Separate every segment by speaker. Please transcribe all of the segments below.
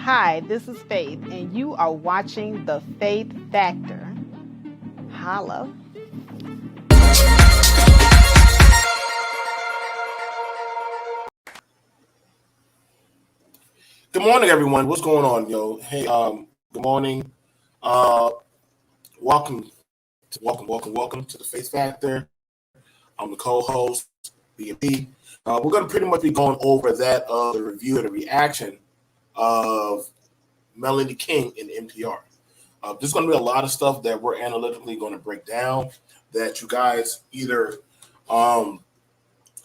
Speaker 1: Hi, this is Faith, and you are watching The Faith Factor. Holla.
Speaker 2: Good morning, everyone. What's going on, yo? Hey, good morning. Uh, welcome to the Faith Factor. I'm the co-host, B&B. We're going to pretty much be going over that the review and the reaction of Melanie King in NPR. There's going to be a lot of stuff that we're analytically going to break down that you guys either um,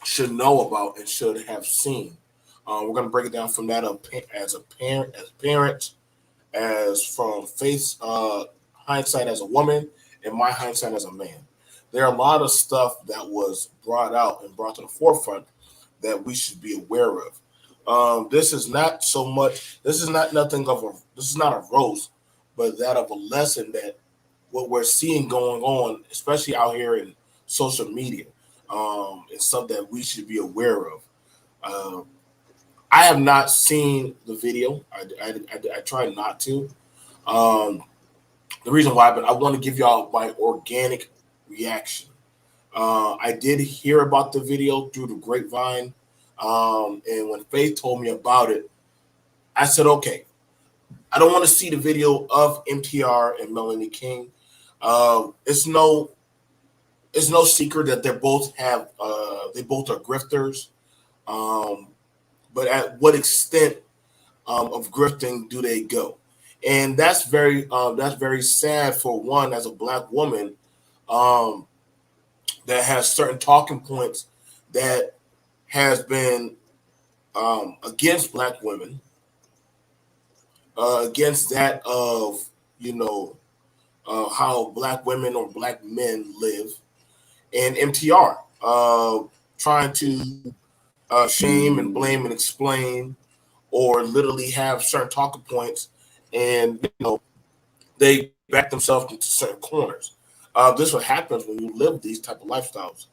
Speaker 2: should know about and should have seen. We're going to break it down from that as as from Faith's hindsight as a woman and my hindsight as a man. There are a lot of stuff that was brought out and brought to the forefront that we should be aware of. This is not so much. This is not nothing of a. This is not a roast, but that of a lesson that what we're seeing going on, especially out here in social media, is something that we should be aware of. Um, I have not seen the video. I try not to. Um, the reason why, but I want to give y'all my organic reaction. I did hear about the video through the grapevine, and when Faith told me about it, I said, "Okay, I don't want to see the video of MTR and Melanie King. It's no secret that they both are grifters. Um, but at what extent of grifting do they go? And that's very sad for one as a black woman um, that has certain talking points that has been against black women, against that of you know how black women or black men live, and MTR trying to shame and blame and explain or literally have certain talking points and they back themselves into certain corners. This is what happens when you live these type of lifestyles.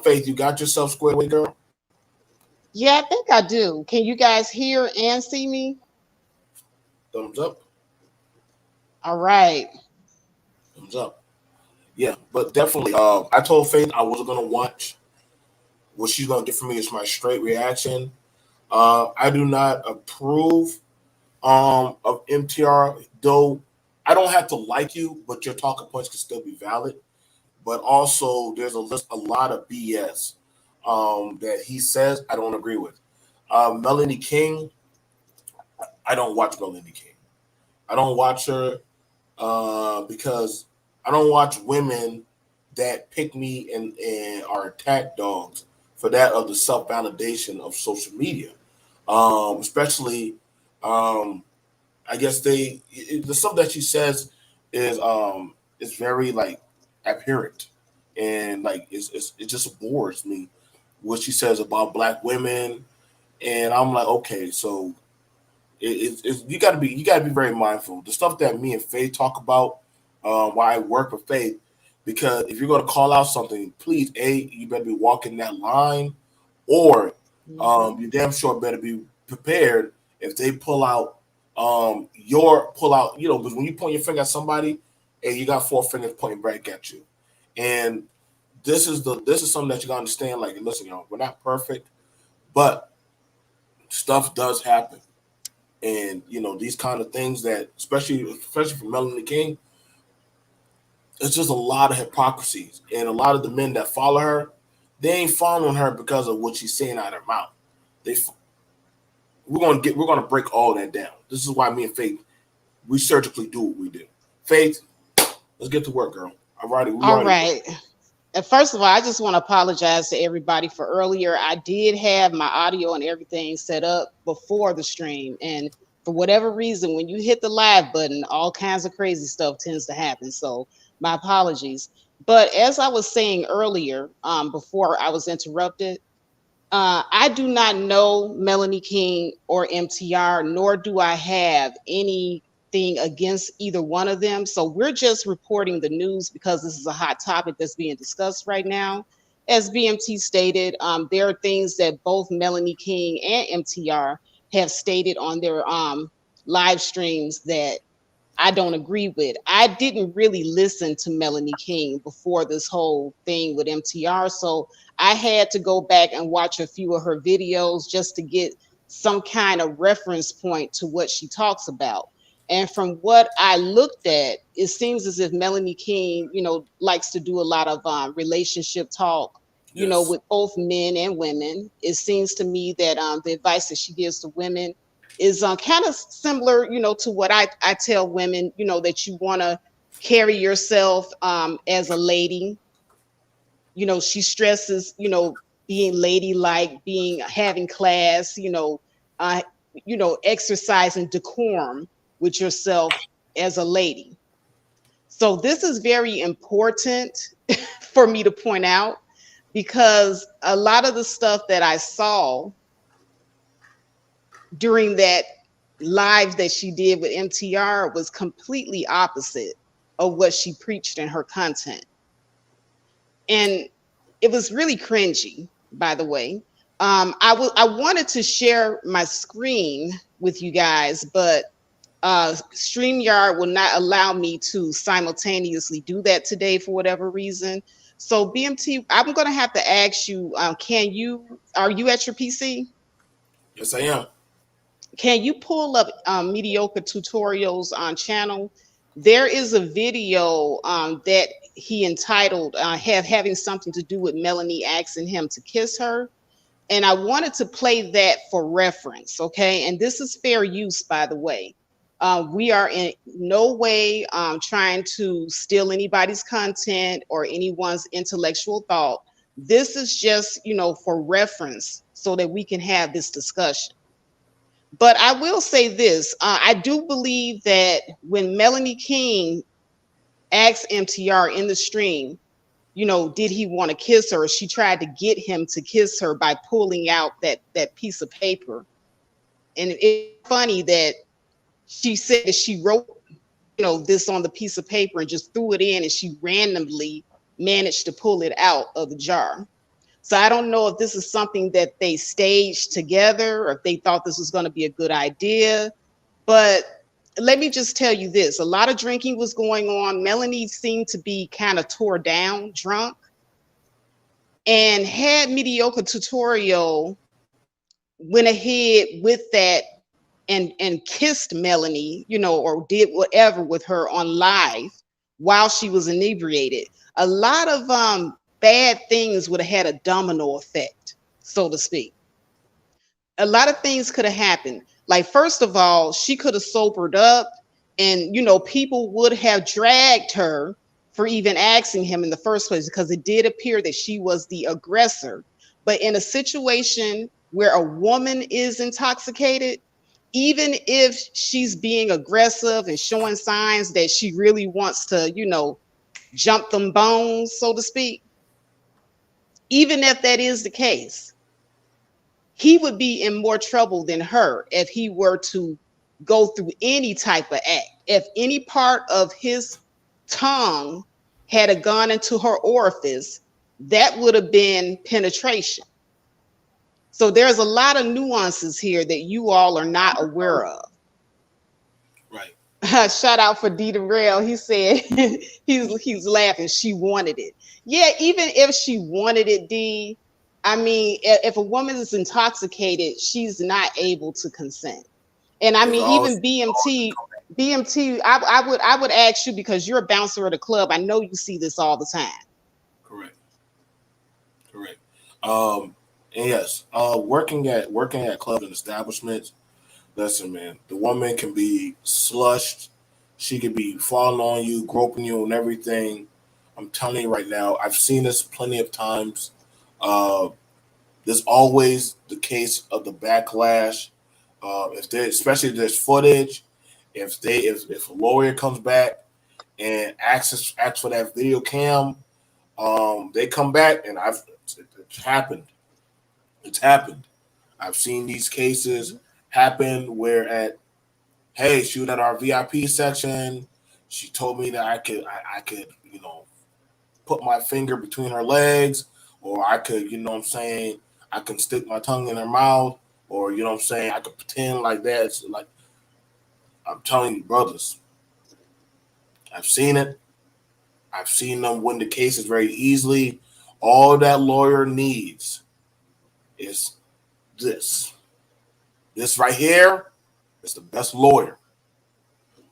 Speaker 2: Faith, you got yourself squared away, girl.
Speaker 1: Yeah, I think I do. Can you guys hear and see me?
Speaker 2: Thumbs up,
Speaker 1: All right.
Speaker 2: thumbs up. Yeah, but definitely. I told Faith I wasn't gonna watch. What she's gonna get from me is my straight reaction. I do not approve of MTR, though I don't have to like you, but your talking points can still be valid. But also, there's a lot of BS that he says I don't agree with. Melanie King, I don't watch Melanie King. I don't watch her because I don't watch women that pick me and are attack dogs for that of the self validation of social media, especially um, I guess the stuff that she says is very like apparent and like it just bores me what she says about black women and I'm like okay so you got to be very mindful the stuff that me and Faith talk about why I work with Faith because if you're going to call out something please you better be walking that line or
Speaker 1: Mm-hmm.
Speaker 2: you damn sure better be prepared if they pull out your pull out, because when you point your finger at somebody, and you got four fingers pointing back at you. And this is something that you gotta understand. Like, listen, we're not perfect, but stuff does happen. And these kind of things that especially for Melanie King, it's just a lot of hypocrisies. And a lot of the men that follow her, they ain't following her because of what she's saying out of her mouth. They we're gonna break all that down. This is why me and Faith we surgically do what we do. Faith, let's get to work, girl. We
Speaker 1: All
Speaker 2: already
Speaker 1: right. And first of all, I just want to apologize to everybody for earlier. I did have my audio and everything set up before the stream. And for whatever reason, when you hit the live button, all kinds of crazy stuff tends to happen. So my apologies. But as I was saying earlier, before I was interrupted, I do not know Melanie King or MTR, nor do I have anything against either one of them. So we're just reporting the news because this is a hot topic that's being discussed right now. As BMT stated, there are things that both Melanie King and MTR have stated on their live streams that I don't agree with. I didn't really listen to Melanie King before this whole thing with MTR. So I had to go back and watch a few of her videos just to get some kind of reference point to what she talks about. And from what I looked at, it seems as if Melanie King, likes to do a lot of relationship talk,
Speaker 2: Yes.
Speaker 1: with both men and women. It seems to me that the advice that she gives to women is kind of similar, to what I tell women, that you want to carry yourself as a lady. She stresses, being ladylike, having class, uh, exercising decorum with yourself as a lady. So this is very important for me to point out because a lot of the stuff that I saw during that live that she did with MTR was completely opposite of what she preached in her content. And it was really cringy, by the way. I wanted to share my screen with you guys, but StreamYard will not allow me to simultaneously do that today for whatever reason. So BMT, I'm going to have to ask you, are you at your PC?
Speaker 2: Yes, I am.
Speaker 1: Can you pull up mediocre tutorials on channel? There is a video that he entitled having something to do with Melanie asking him to kiss her. And I wanted to play that for reference. Okay. And this is fair use, by the way. We are in no way trying to steal anybody's content or anyone's intellectual thought. This is just, for reference so that we can have this discussion. But I will say this, I do believe that when Melanie King asked MTR in the stream, did he want to kiss her? She tried to get him to kiss her by pulling out that piece of paper. And it's funny that she said that she wrote, this on the piece of paper and just threw it in, and she randomly managed to pull it out of the jar. So I don't know if this is something that they staged together or if they thought this was going to be a good idea. But let me just tell you this, a lot of drinking was going on. Melanie seemed to be kind of tore down, drunk, and had mediocre tutorial went ahead with that and kissed Melanie, or did whatever with her on live while she was inebriated. A lot of bad things would have had a domino effect, so to speak. A lot of things could have happened. Like, first of all, she could have sobered up, and people would have dragged her for even asking him in the first place, because it did appear that she was the aggressor. But in a situation where a woman is intoxicated, even if she's being aggressive and showing signs that she really wants to, jump them bones, so to speak, even if that is the case, he would be in more trouble than her if he were to go through any type of act. If any part of his tongue had gone into her orifice, that would have been penetration. So there's a lot of nuances here that you all are not aware of.
Speaker 2: Right.
Speaker 1: Shout out for D Rail. He said he's laughing. She wanted it. Yeah, even if she wanted it, D. I mean, if a woman is intoxicated, she's not able to consent. And I
Speaker 2: It's
Speaker 1: mean,
Speaker 2: all
Speaker 1: even BMT. I would ask you, because you're a bouncer at a club. I know you see this all the time.
Speaker 2: correct. Correct. And yes, working at clubs and establishments. Listen, man, the woman can be slushed. She could be falling on you, groping you, and everything. I'm telling you right now, I've seen this plenty of times. Uh, there's always the case of the backlash. If there, especially if there's footage, if a lawyer comes back and asks for that video cam, they come back, and it's happened. It's happened. I've seen these cases happen where hey, she was at our VIP section. She told me that I could, put my finger between her legs, or I could, what I'm saying, I can stick my tongue in her mouth, or, I could pretend like that. It's like, I'm telling you, brothers, I've seen it. I've seen them win the cases very easily. All that lawyer needs is this. This right here is the best lawyer.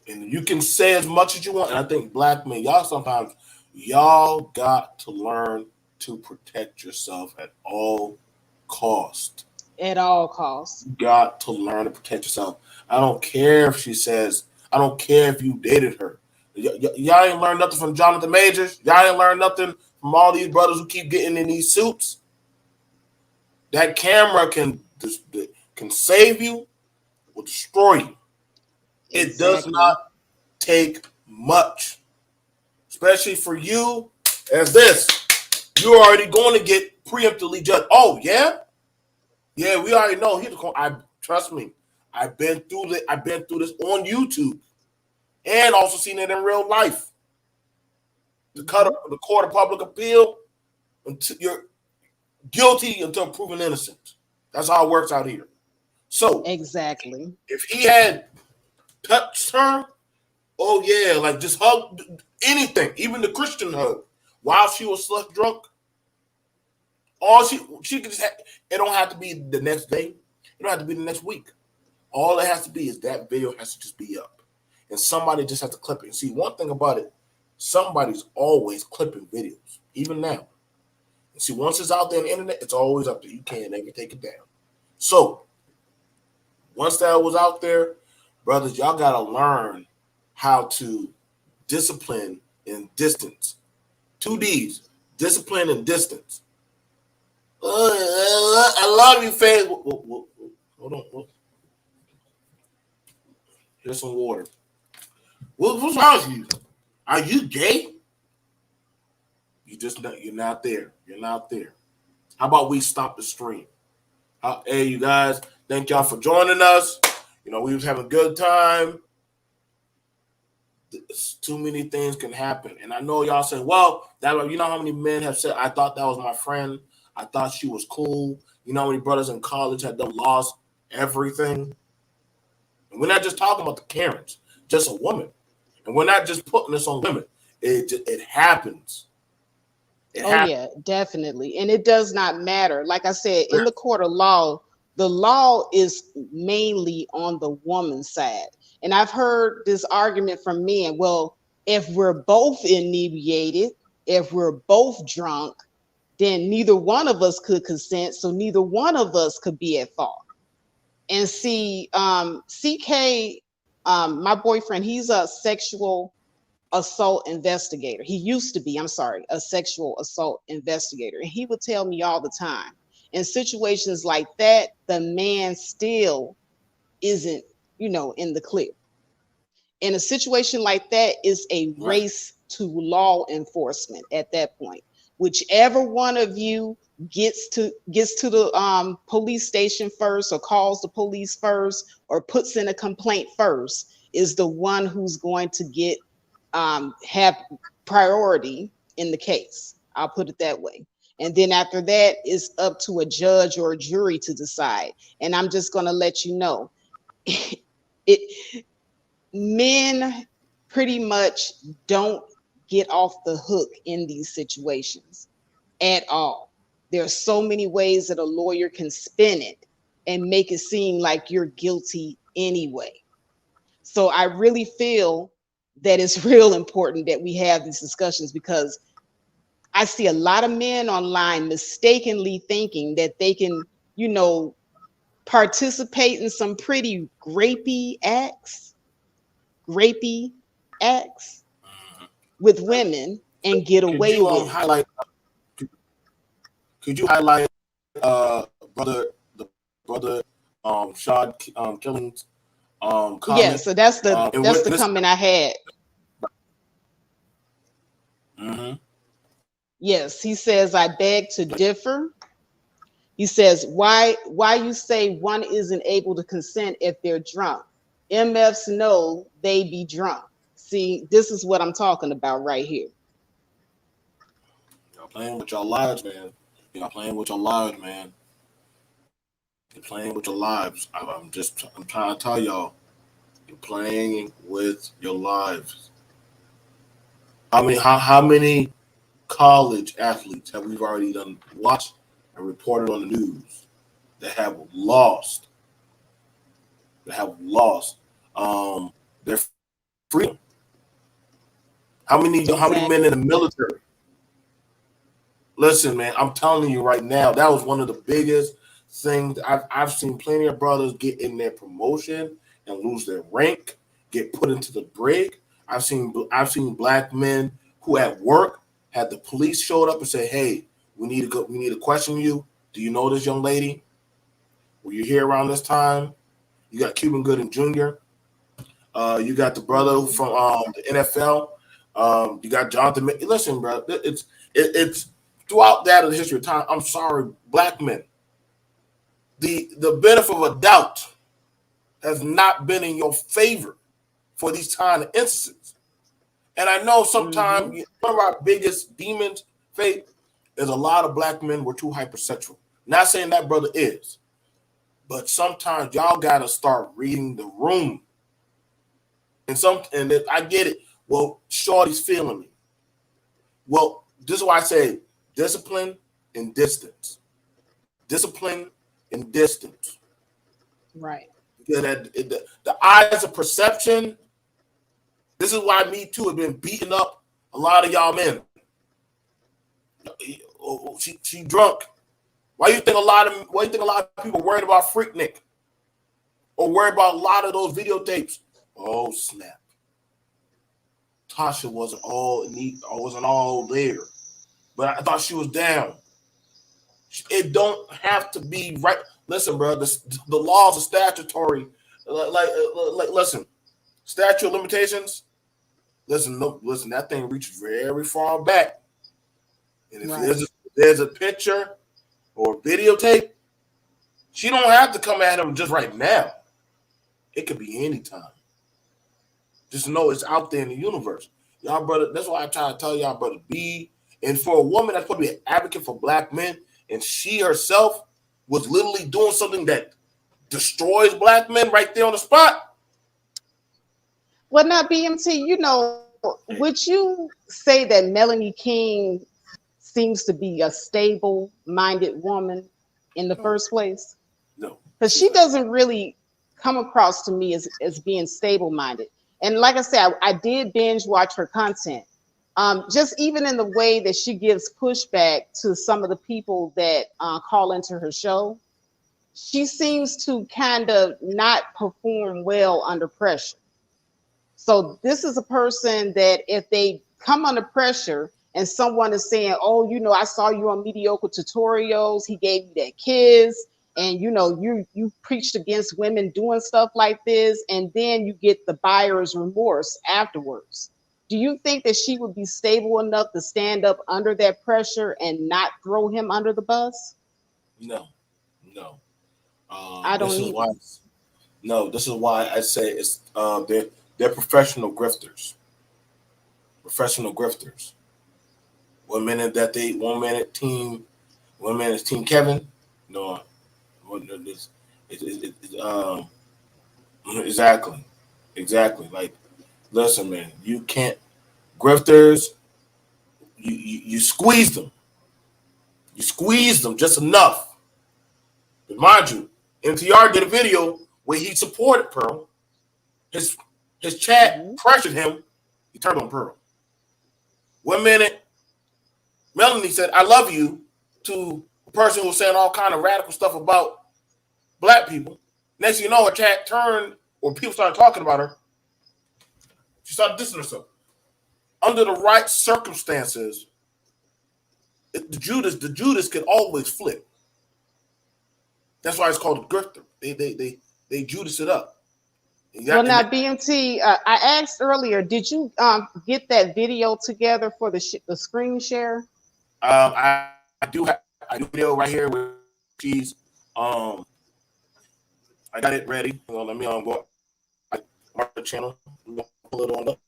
Speaker 2: And you can say as much as you want. And I think black men, y'all got to learn to protect yourself at all cost.
Speaker 1: At all costs.
Speaker 2: You got to learn to protect yourself. I don't care if she says, I don't care if you dated her. Y'all ain't learned nothing from Jonathan Majors. Y'all ain't learned nothing from all these brothers who keep getting in these suits. That camera can save you or destroy you. It
Speaker 1: Exactly.
Speaker 2: does not take much, especially for you as this. You're already going to get preemptively judged. Oh, yeah? Yeah, we already know. Trust me. I've been through this on YouTube and also seen it in real life. The court of public appeal, until you're guilty until proven innocent. That's how it works out here. So
Speaker 1: exactly.
Speaker 2: If he had touched her, oh yeah, like just hug anything, even the Christian hug, while she was slush drunk. All she could just it don't have to be the next day. It don't have to be the next week. All it has to be is that video has to just be up. And somebody just has to clip it. And see, one thing about it, somebody's always clipping videos, even now. And see, once it's out there on the internet, it's always up there. You can't ever take it down. So, once that was out there, brothers, y'all got to learn how to discipline and distance. 2 Ds, discipline and distance. I love you, fans. Hold on. Here's some water. What's wrong with you? Are you gay? You're not there. You're not there. How about we stop the stream? Hey, you guys, thank y'all for joining us. We was having a good time. Too many things can happen. And I know y'all say, well, you know how many men have said, I thought that was my friend. I thought she was cool. You know how many brothers in college had done lost everything? And we're not just talking about the Karens, just a woman. And we're not just putting this on women. It happens.
Speaker 1: Yeah, definitely. And it does not matter. Like I said, in the court of law, the law is mainly on the woman's side. And I've heard this argument from men. Well, if we're both inebriated, if we're both drunk, then neither one of us could consent. So neither one of us could be at fault. And see, CK, my boyfriend, he's a sexual assault investigator. He used to be, a sexual assault investigator. And he would tell me all the time, in situations like that, the man still isn't, in the clear. In a situation like that, is a race to law enforcement at that point. Whichever one of you gets to the police station first, or calls the police first, or puts in a complaint first, is the one who's going to get have priority in the case. I'll put it that way. And then after that, it's up to a judge or a jury to decide. And I'm just going to let you know, men pretty much don't get off the hook in these situations at all. There are so many ways that a lawyer can spin it and make it seem like you're guilty anyway. So I really feel that it's real important that we have these discussions, because I see a lot of men online mistakenly thinking that they can, participate in some pretty rapey acts with women and get away with it.
Speaker 2: Could you highlight the brother Shad Killings comment?
Speaker 1: Yeah, so that's the comment I had.
Speaker 2: Mm-hmm.
Speaker 1: Yes, he says, I beg to differ. He says, why you say one isn't able to consent if they're drunk? MFs know they be drunk. See, this is what I'm talking about right here.
Speaker 2: Y'all playing with your lives, man. You're playing with your lives. I'm trying to tell y'all. You're playing with your lives. How many college athletes have we already done watched and reported on the news that have lost their freedom? How many men in the
Speaker 1: Exactly.
Speaker 2: military? Listen, man, I'm telling you right now, that was one of the biggest things. I've seen plenty of brothers get in their promotion and lose their rank, get put into the brig. I've seen black men who at work had the police showed up and say, "Hey, we need to question you. Do you know this young lady? Were you here around this time?" You got Cuban Gooding Jr. You got the brother
Speaker 1: Hmm.
Speaker 2: from the NFL. You got Jonathan. Listen, bro, it's throughout that of the history of time. I'm sorry, black men. The benefit of a doubt has not been in your favor for these kind of instances. And I know
Speaker 1: Hmm.
Speaker 2: sometimes one of our biggest demons, faith, is a lot of black men were too hypersexual. Not saying that brother is, but sometimes y'all gotta start reading the room. And I get it. Well, Shorty's feeling me. Well, this is why I say discipline and distance. Discipline and distance.
Speaker 1: Right.
Speaker 2: Because the eyes of perception, this is why Me Too has been beating up a lot of y'all men. She drunk. Why you think a lot of people worried about Freaknik or worried about a lot of those videotapes? Oh snap. Tasha wasn't all neat or wasn't all there. But I thought she was down. It don't have to be right. Listen, bro, the laws are statutory. Listen, statute of limitations. Listen, no, listen. That thing reaches very far back, and if
Speaker 1: Right.
Speaker 2: there's a picture or videotape, she don't have to come at him just right now. It could be anytime. Just know it's out there in the universe, y'all, brother. That's why I try to tell y'all, brother. And for a woman that's supposed to be an advocate for black men, and she herself was literally doing something that destroys black men right there on the spot.
Speaker 1: Well, now, BMT, would you say that Melanie King seems to be a stable minded woman in the
Speaker 2: No,
Speaker 1: first place?
Speaker 2: no,
Speaker 1: Because
Speaker 2: she's
Speaker 1: she
Speaker 2: not.
Speaker 1: doesn't really come across to me as being stable minded. And like I said, I did binge watch her content. Just even in the way that she gives pushback to some of the people that call into her show, she seems to kind of not perform well under pressure. So this is a person that if they come under pressure and someone is saying, "Oh, I saw you on mediocre tutorials. He gave you that kiss, and you preached against women doing stuff like this," and then you get the buyer's remorse afterwards. Do you think that she would be stable enough to stand up under that pressure and not throw him under the bus?
Speaker 2: No, no.
Speaker 1: I
Speaker 2: This
Speaker 1: don't
Speaker 2: is why.
Speaker 1: either.
Speaker 2: No, this is why I say they're professional grifters. Professional grifters. 1 minute team, 1 minute team Kevin. No, it's exactly, exactly. Like, listen, man, you can't grifters. You squeeze them. You squeeze them just enough. But mind you, NTR did a video where he supported Pearl. His his chat
Speaker 1: Hmm.
Speaker 2: pressured him. He turned on Pearl. 1 minute, Melanie said, "I love you" to a person who was saying all kind of radical stuff about black people. Next thing you know, her chat turned, or people started talking about her. She started dissing herself. Under the right circumstances, the Judas can always flip. That's why it's called a grifter. They Judas it up. And
Speaker 1: Well,
Speaker 2: that, and
Speaker 1: now, BMT, I asked earlier, did you get that video together for the screen share?
Speaker 2: I do video right here with she's I got it ready. Let me go mark the channel. Pull it on up.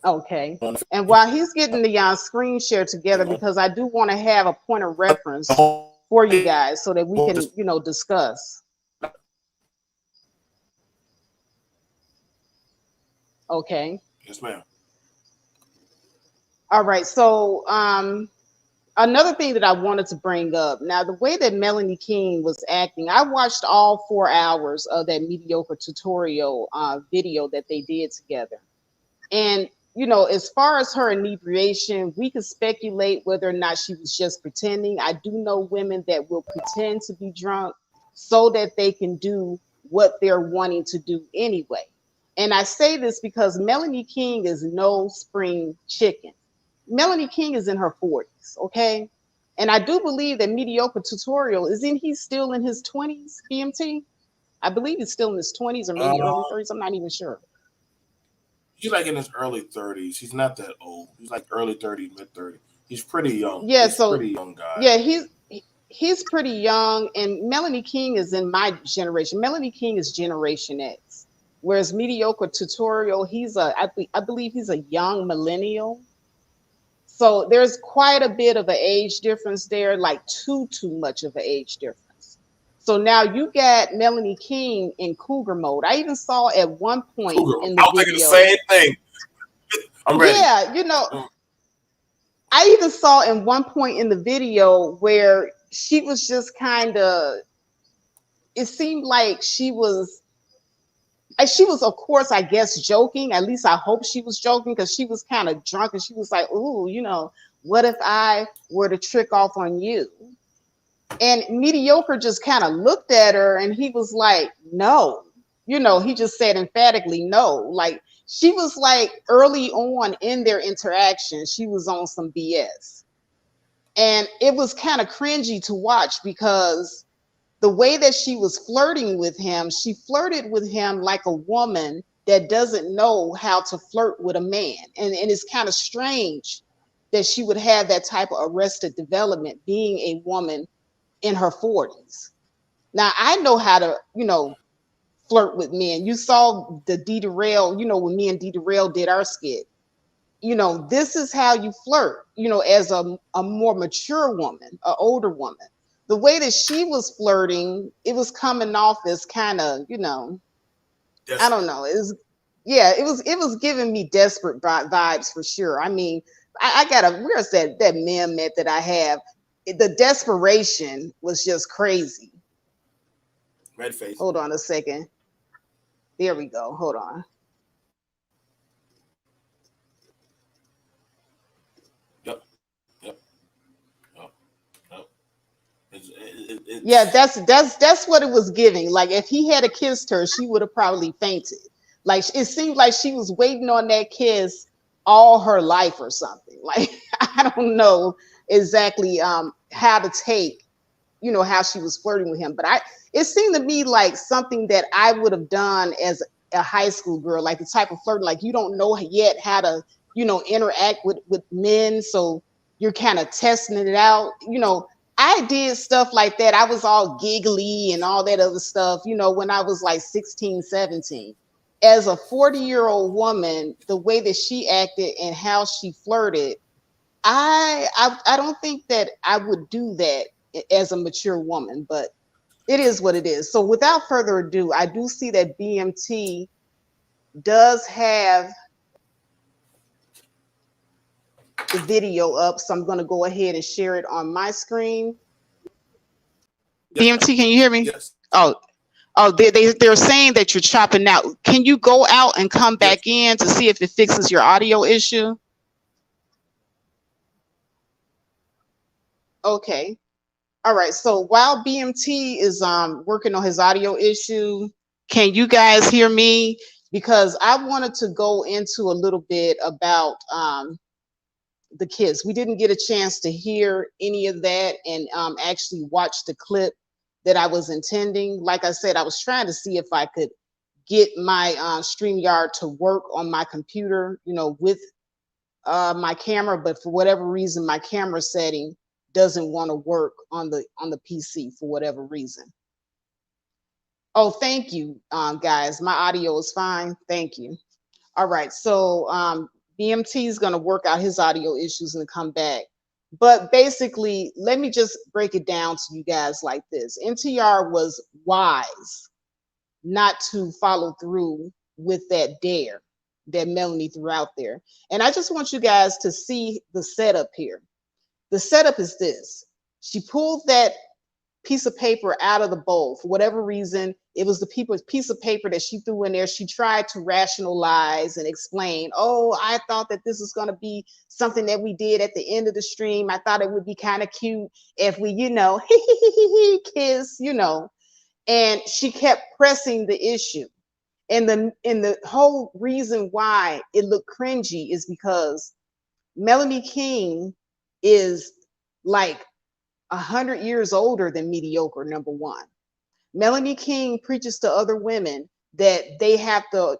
Speaker 1: Okay.
Speaker 2: On
Speaker 1: And while he's getting the screen share together,
Speaker 2: the,
Speaker 1: because I do want to have a point of
Speaker 2: the
Speaker 1: reference
Speaker 2: whole
Speaker 1: for you guys so that we
Speaker 2: just
Speaker 1: can, discuss. Okay.
Speaker 2: Yes, ma'am.
Speaker 1: All right. So another thing that I wanted to bring up now, the way that Melanie King was acting, I watched all 4 hours of that mediocre tutorial video that they did together. And, as far as her inebriation, we could speculate whether or not she was just pretending. I do know women that will pretend to be drunk so that they can do what they're wanting to do anyway. And I say this because Melanie King is no spring chicken. Melanie King is in her 40s, okay? And I do believe that mediocre tutorial, isn't he still in his 20s, BMT? I believe he's still in his 20s or maybe
Speaker 2: Uh,
Speaker 1: early 30s. I'm not even sure.
Speaker 2: he's like in his early 30s. He's not that old. He's like early 30s, mid 30s. He's pretty young.
Speaker 1: Yeah,
Speaker 2: He's a
Speaker 1: so
Speaker 2: pretty young guy.
Speaker 1: yeah, he's pretty young, and Melanie King is in my generation. Melanie King is Generation X, whereas mediocre tutorial, I believe he's a young millennial. So there's quite a bit of an age difference there, like too much of an age difference. So now you got Melanie King in cougar mode. I even saw at one point
Speaker 2: Cougar.
Speaker 1: in
Speaker 2: I
Speaker 1: the
Speaker 2: was thinking the
Speaker 1: video.
Speaker 2: same thing. I'm ready.
Speaker 1: Yeah, I even saw in one point in the video where she was just kind of, it seemed like she was of course I guess joking. At least I hope she was joking, because she was kind of drunk and she was like, ooh, what if I were to trick off on you? And mediocre just kind of looked at her and he was like, no. He just said emphatically no. Like, she was like, early on in their interaction, she was on some BS. And it was kind of cringy to watch, because the way that she was flirting with him, she flirted with him like a woman that doesn't know how to flirt with a man. And it's kind of strange that she would have that type of arrested development being a woman in her 40s. Now, I know how to, flirt with men. You saw the D Rail, when me and D Rail did our skit. This is how you flirt, as a more mature woman, an older woman. The way that she was flirting, it was coming off as kind of, I don't
Speaker 2: Desperate.
Speaker 1: know. Yeah, it was giving me desperate vibes for sure. I mean, I got where's that meme that I have? The desperation was just crazy.
Speaker 2: Red face.
Speaker 1: Hold on a second. There we go. Hold on.
Speaker 2: Yep. Yep. Yep. Yep.
Speaker 1: Yeah,
Speaker 2: It's
Speaker 1: that's what it was giving. Like, if he had kissed her, she would have probably fainted. Like, it seemed like she was waiting on that kiss all her life or something. Like, I don't know exactly how to take, how she was flirting with him, but it seemed to me like something that I would have done as a high school girl, like the type of flirting, like you don't know yet how to, interact with men, so you're kind of testing it out. I did stuff like that. I was all giggly and all that other stuff, when I was like 16, 17. As a 40-year-old woman, the way that she acted and how she flirted, I don't think that I would do that as a mature woman, but it is what it is. So without further ado, I do see that BMT does have the video up, so I'm going to go ahead and share it on my screen.
Speaker 2: yes,
Speaker 1: BMT, can you hear me?
Speaker 2: yes,
Speaker 1: Oh, they're saying that you're chopping out. Can you go out and come
Speaker 2: yes.
Speaker 1: back in to see if it fixes your audio issue? Okay. All right. So while BMT is working on his audio issue, can you guys hear me? Because I wanted to go into a little bit about the kids. We didn't get a chance to hear any of that and actually watch the clip that I was intending. Like I said, I was trying to see if I could get my StreamYard to work on my computer, with my camera, but for whatever reason, my camera setting doesn't want to work on the PC for whatever reason. Oh, thank you, guys. My audio is fine. Thank you. All right, so BMT is going to work out his audio issues and come back. But basically, let me just break it down to you guys like this. NTR was wise not to follow through with that dare. that Melanie threw out there. And I just want you guys to see the setup here. The setup is this. She pulled that piece of paper out of the bowl for whatever reason. It was the piece of paper that she threw in there. She tried to rationalize and explain, oh, I thought that this was going to be something that we did at the end of the stream. I thought it would be kind of cute if we, kiss, and she kept pressing the issue. And the whole reason why it looked cringy is because Melanie King is like 100 years older than mediocre, number one. Melanie King preaches to other women that they have to,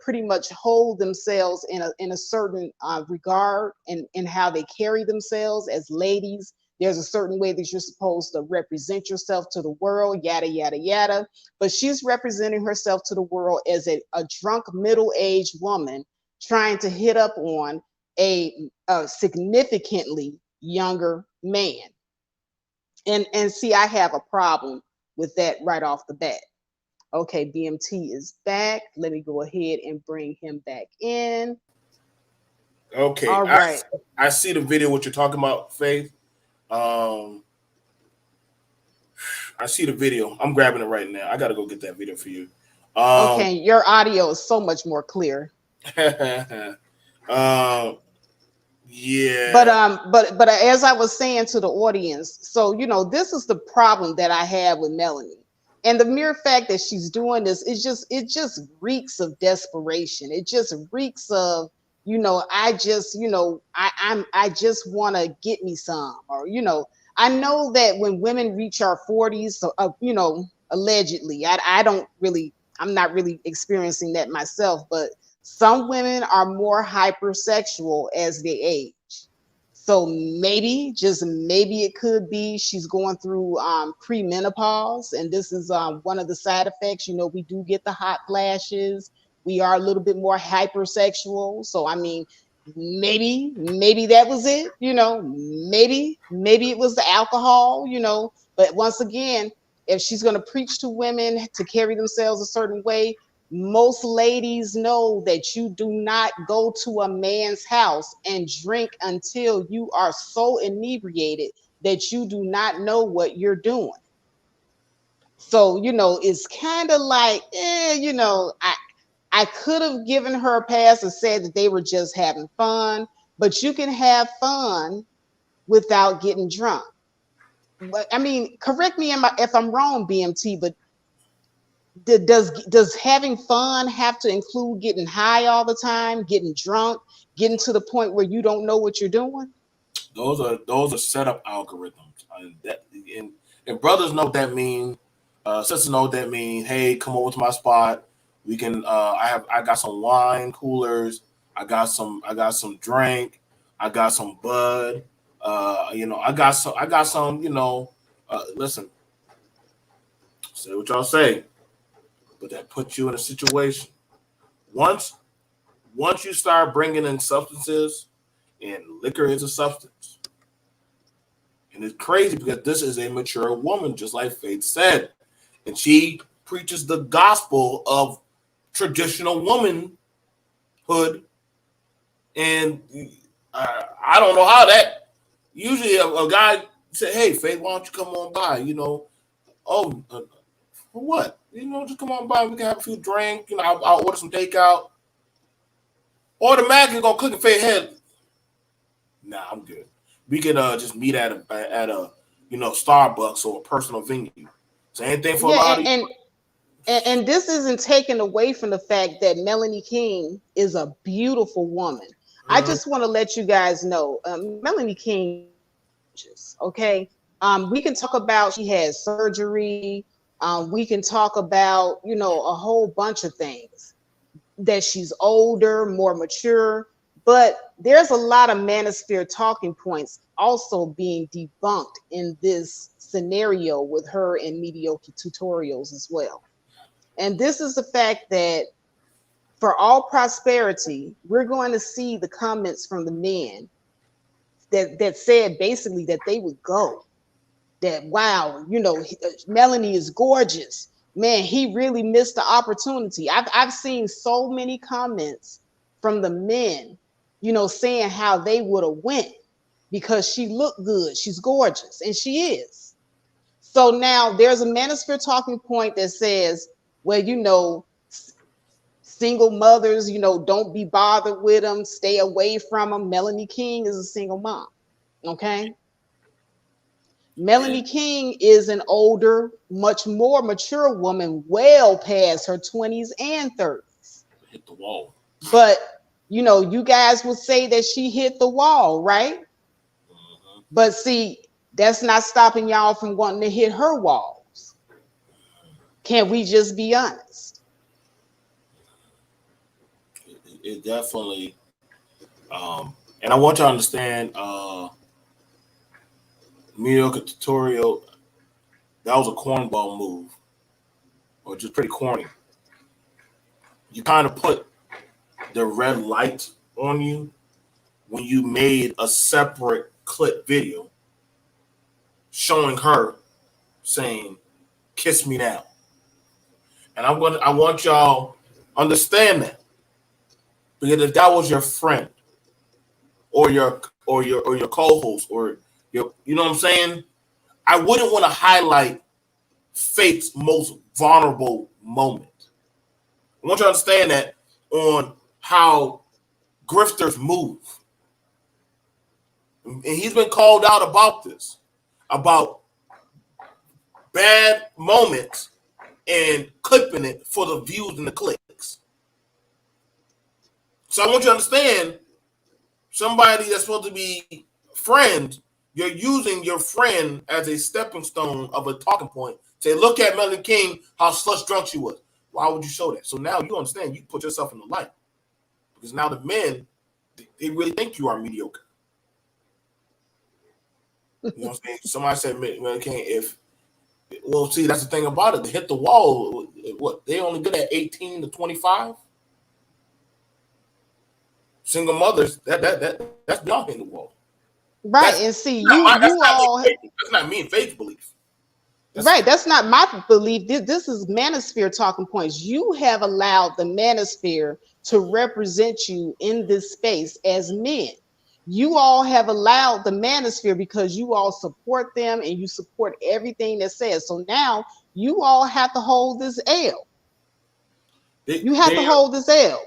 Speaker 1: pretty much hold themselves in a certain regard in how they carry themselves as ladies. There's a certain way that you're supposed to represent yourself to the world, yada, yada, yada. But she's representing herself to the world as a drunk middle-aged woman trying to hit up on a significantly younger man. And see, I have a problem with that right off the bat. Okay, BMT is back. Let me go ahead and bring him back in.
Speaker 2: Okay.
Speaker 1: All right.
Speaker 2: I see the video, what you're talking about, Faith. I see the video. I'm grabbing it right now. I got to go get that video for you.
Speaker 1: Okay, your audio is so much more clear.
Speaker 2: Yeah.
Speaker 1: But as I was saying to the audience, so this is the problem that I have with Melanie. And the mere fact that she's doing this, it just reeks of desperation. It just reeks of, I just want to get me some, or I know that when women reach our 40s, so allegedly, I'm not really experiencing that myself, but some women are more hypersexual as they age. So maybe, just maybe, it could be she's going through premenopause, and this is one of the side effects. We do get the hot flashes. We are a little bit more hypersexual. So I mean, maybe that was it. Maybe it was the alcohol. But once again, if she's going to preach to women to carry themselves a certain way, most ladies know that you do not go to a man's house and drink until you are so inebriated that you do not know what you're doing. So, it's kind of like, I could have given her a pass and said that they were just having fun, but you can have fun without getting drunk. But I mean, correct me if I'm wrong, BMT, but does having fun have to include getting high all the time, getting drunk, getting to the point where you don't know what you're doing?
Speaker 2: Those are setup algorithms, and brothers know what that mean. Sisters know what that mean. Hey, come over to my spot. We can. I got some wine coolers. I got some drink. I got some bud. I got some. Listen. Say what y'all say. But that puts you in a situation. Once you start bringing in substances, and liquor is a substance, and it's crazy because this is a mature woman, just like Faith said, and she preaches the gospel of traditional womanhood, and I don't know how that. Usually, a guy say, "Hey, Faith, why don't you come on by?" For what? Just come on by. We can have a few drinks. I'll order some takeout. Automatically gonna click and fade head. Nah, I'm good. We can just meet at a Starbucks or a personal venue. Same thing for a lot of you.
Speaker 1: And this isn't taken away from the fact that Melanie King is a beautiful woman. I just want to let you guys know, Melanie King, okay? We can talk about she has surgery. We can talk about, a whole bunch of things, that she's older, more mature, but there's a lot of manosphere talking points also being debunked in this scenario with her in mediocre tutorials as well. And this is the fact that for all prosperity, we're going to see the comments from the men that said basically that they would go, that, wow, Melanie is gorgeous. Man, he really missed the opportunity. I've seen so many comments from the men, you know, saying how they would have went because she looked good, she's gorgeous, and she is. So now there's a manosphere talking point that says, well, you know, single mothers, you know, don't be bothered with them, stay away from them. Melanie King is a single mom. Okay. Melanie
Speaker 2: And
Speaker 1: King is an older, much more mature woman, well past her 20s and 30s.
Speaker 2: hit the wall.
Speaker 1: But, you know, you guys would say that she hit the wall, right?
Speaker 2: Mm-hmm.
Speaker 1: But see, that's not stopping y'all from wanting to hit her walls. Can we just be honest?
Speaker 2: It definitely, and I want you to understand, mediocre tutorial, that was a cornball move, or just pretty corny. You kind of put the red light on you when you made a separate clip video showing her saying, "Kiss me now." And I want y'all understand that, because if that was your friend or your co-host or your, you know what I'm saying, I wouldn't want to highlight Faith's most vulnerable moment. I want you to understand that on how grifters move. And he's been called out about this, about bad moments and clipping it for the views and the clicks. So I want you to understand, somebody that's supposed to be friends, you're using your friend as a stepping stone of a talking point. Say, look at Melanie King, how slush drunk she was. Why would you show that? So now you understand, you put yourself in the light. Because now the men, they really think you are mediocre. You know what I'm saying? Somebody said, Melanie King, well, see, that's the thing about it. They hit the wall. What? They only good at 18 to 25? Single mothers, that's beyond hitting the wall.
Speaker 1: Right.
Speaker 2: That's
Speaker 1: And see,
Speaker 2: that's
Speaker 1: you all
Speaker 2: not me and Faith's belief.
Speaker 1: right, that's not my belief. This is manosphere talking points. You have allowed the manosphere to represent you in this space as men. You all have allowed the manosphere because you all support them and you support everything that says. So now you all have to hold this L. You have to hold this L.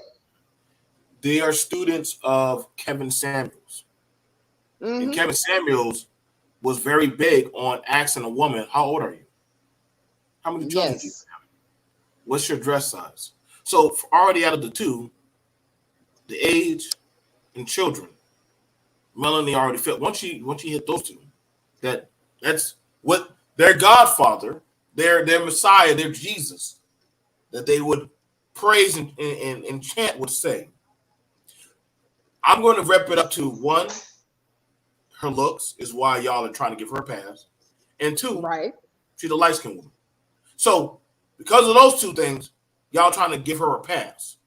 Speaker 2: They are students of Kevin Samuels. And
Speaker 1: Mm-hmm.
Speaker 2: Kevin Samuels was very big on asking a woman, how old are you? How many children do you
Speaker 1: Yes.
Speaker 2: have? What's your dress size? So already out of the two, the age and children, Melanie already fit. Once she hit those two, that's what their Godfather, their Messiah, their Jesus, that they would praise and chant would say. I'm going to wrap it up to one, her looks is why y'all are trying to give her a pass, and two,
Speaker 1: Right.
Speaker 2: she's a light skinned woman. So because of those two things, y'all trying to give her a pass.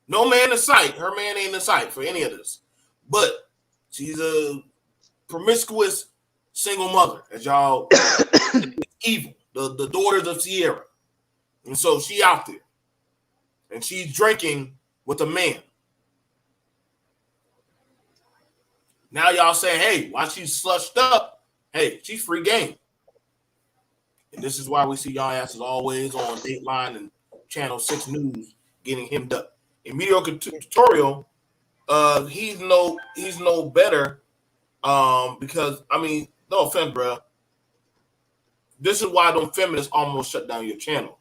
Speaker 2: No man in sight. Her man ain't in sight for any of this. But she's a promiscuous single mother, as y'all evil. The daughters of Sierra. And so she out there. And she's drinking with a man. Now y'all saying, hey, while she's slushed up, hey, she's free game. And this is why we see y'all asses always on Dateline and Channel 6 News getting hemmed up. In mediocre tutorial, he's no better. Because I mean, no offense, bro. This is why them feminists almost shut down your channel.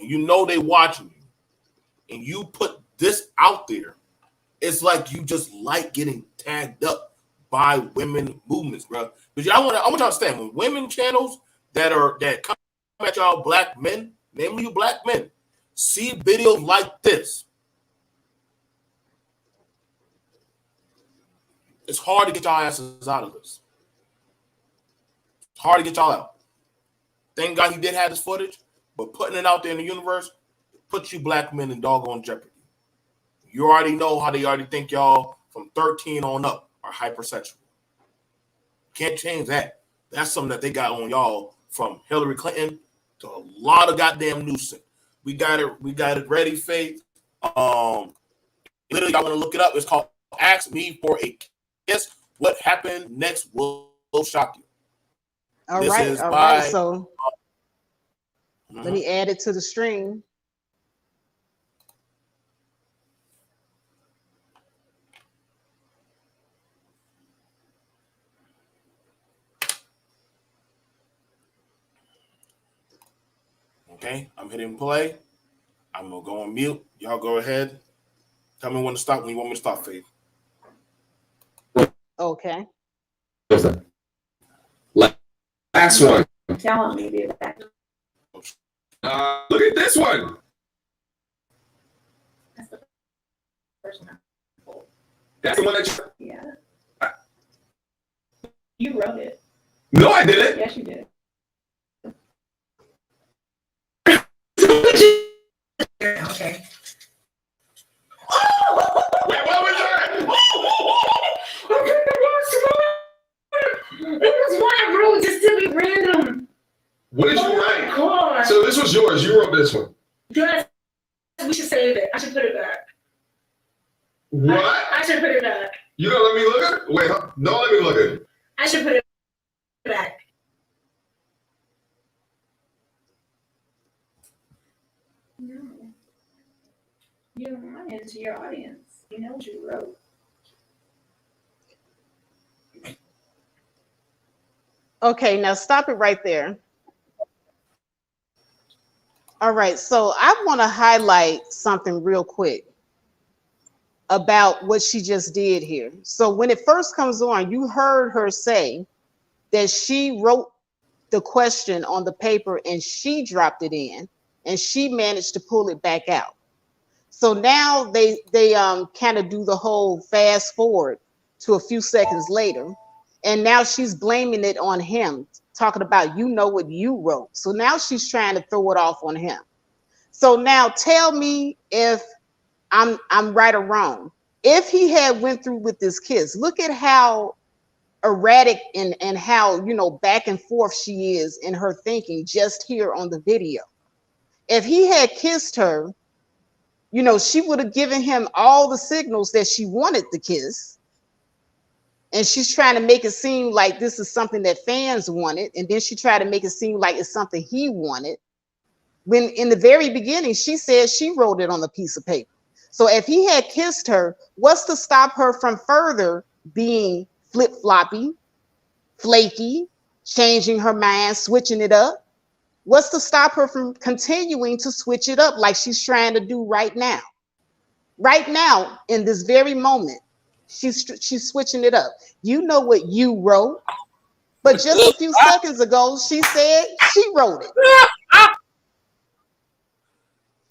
Speaker 2: And you know they watching you. And you put this out there, it's like you just like getting tagged up by women movements, bro. Because I want y'all to understand, when women channels that come at y'all black men, namely you black men, see videos like this, it's hard to get y'all asses out of this. It's hard to get y'all out. Thank God he did have this footage, but putting it out there in the universe puts you black men in doggone jeopardy. You already know how they already think y'all from 13 on up are hypersexual. Can't change that. That's something that they got on y'all from Hillary Clinton to a lot of goddamn Newsom. We got it ready, Faith. literally, y'all want to look it up. It's called "Ask Me for a Kiss." What happened next will shock you.
Speaker 1: All right. So let me add it to the stream.
Speaker 2: Okay, I'm hitting play. I'm gonna go on mute. Y'all go ahead. Tell me when to stop. When you want me to stop, Faith.
Speaker 1: Okay.
Speaker 3: Last one.
Speaker 4: Telling me that.
Speaker 3: Look at this one.
Speaker 4: That's the first one.
Speaker 3: That's the one that you.
Speaker 4: Yeah. You wrote it.
Speaker 3: No, I didn't.
Speaker 4: Yes, you did. Okay.
Speaker 3: Wait, what was that?
Speaker 4: It was one I wrote just to be random.
Speaker 3: What did you write?
Speaker 4: God.
Speaker 3: So this was yours. You wrote this one.
Speaker 4: Yes, we should save it. I should put it back.
Speaker 3: What?
Speaker 4: I should put it back.
Speaker 3: You don't let me look at it? Wait, don't let me look at it.
Speaker 4: I should put it back. No. You don't want it to your audience. You know what you wrote.
Speaker 1: Okay, now stop it right there. All right, so I want to highlight something real quick about what she just did here. So when it first comes on, you heard her say that she wrote the question on the paper and she dropped it in and she managed to pull it back out. So now they kind of do the whole fast forward to a few seconds later. And now she's blaming it on him, talking about, you know what you wrote. So now she's trying to throw it off on him. So now tell me if I'm right or wrong. If he had went through with this kiss, look at how erratic and how, you know, back and forth she is in her thinking just here on the video. If he had kissed her, you know, she would have given him all the signals that she wanted the kiss. And she's trying to make it seem like this is something that fans wanted. And then she tried to make it seem like it's something he wanted. When in the very beginning, she said she wrote it on a piece of paper. So if he had kissed her, what's to stop her from further being flip-floppy, flaky, changing her mind, switching it up? What's to stop her from continuing to switch it up like she's trying to do right now? Right now, in this very moment, she's switching it up. You know what you wrote, but just a few seconds ago, she said she wrote it.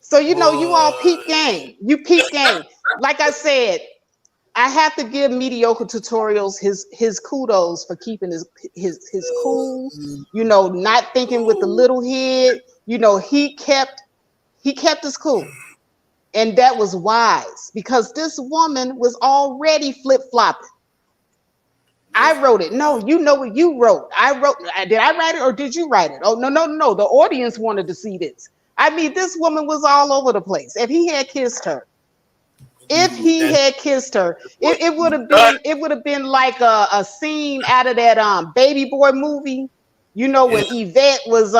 Speaker 1: So, you know, you all peep game. You peep game. Like I said, I have to give Mediocre Tutorials his kudos for keeping his cool, you know, not thinking with the little head. You know, he kept his cool. And that was wise because this woman was already flip-flopping. I wrote it. No, you know what you wrote. Did I write it or did you write it? Oh, no. The audience wanted to see this. I mean, this woman was all over the place. If he had kissed her, it would have been like a scene out of that Baby Boy movie. You know, when Yvette was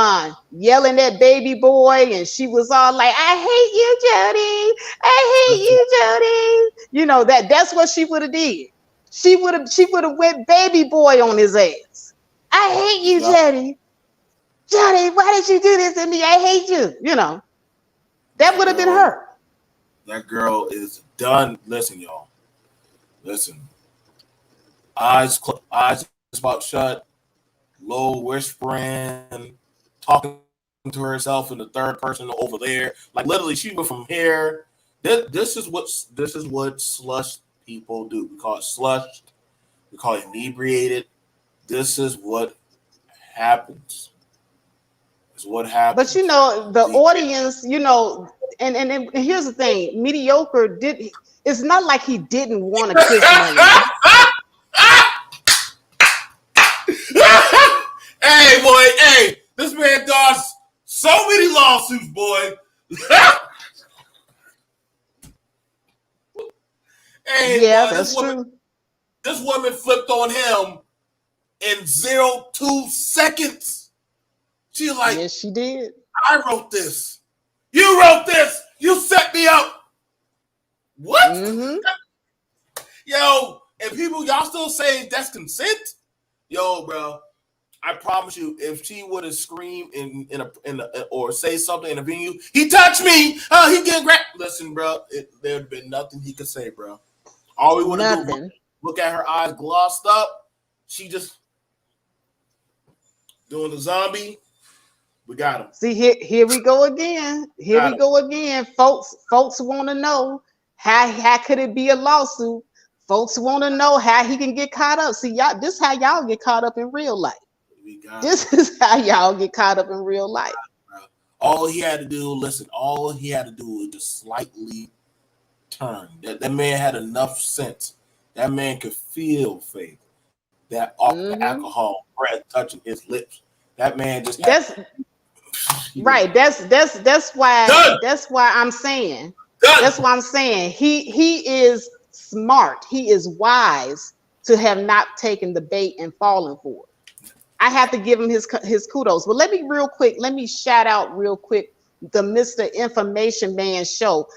Speaker 1: yelling at Baby Boy and she was all like, I hate you, Jody. I hate you, Jody. You know, that's what she would have did. She would have went Baby Boy on his ass. I hate you, Jody. Jody, why did you do this to me? I hate you. You know, that would have been her.
Speaker 2: That girl is done. Listen, y'all. Listen. Eyes about shut. Low whispering, talking to herself in the third person over there. Like literally, she went from here. This is what slush people do. We call it slushed. We call it inebriated. This is what happens. It's what happens.
Speaker 1: But you know, the audience, you know, and here's the thing: Mediocre it's not like he didn't want to kiss Melanie.
Speaker 2: Hey, boy, hey, this man dodged so many lawsuits, boy. Hey,
Speaker 1: Yeah,
Speaker 2: boy,
Speaker 1: that's true.
Speaker 2: this woman flipped on him in 0.2 seconds. She's like,
Speaker 1: Yes, she did.
Speaker 2: I wrote this. You wrote this. You set me up. What?
Speaker 1: Mm-hmm.
Speaker 2: Yo, and people, y'all still saying that's consent? Yo, bro, I promise you, if she would have screamed or say something in a venue, he touched me. Oh, he getting grabbed. Listen, bro, there'd been nothing he could say, bro. All we want to do is
Speaker 1: Nothing.
Speaker 2: look at her eyes glossed up. She just doing the zombie. We got him.
Speaker 1: See, here we go again. Here we go again. Folks want to know how could it be a lawsuit? Folks want to know how he can get caught up. See, y'all, this is how y'all get caught up in real life. This is how y'all get caught up in real life.
Speaker 2: All he had to do, listen, all he had to do was just slightly turn. That man had enough sense. That man could feel Faith. That off the alcohol breath touching his lips. That man just
Speaker 1: right. That's why
Speaker 2: done.
Speaker 1: that's why I'm saying
Speaker 2: Done.
Speaker 1: that's why I'm saying he is smart. He is wise to have not taken the bait and fallen for it. I have to give him his kudos. But let me shout out real quick the Mr. Information Man show.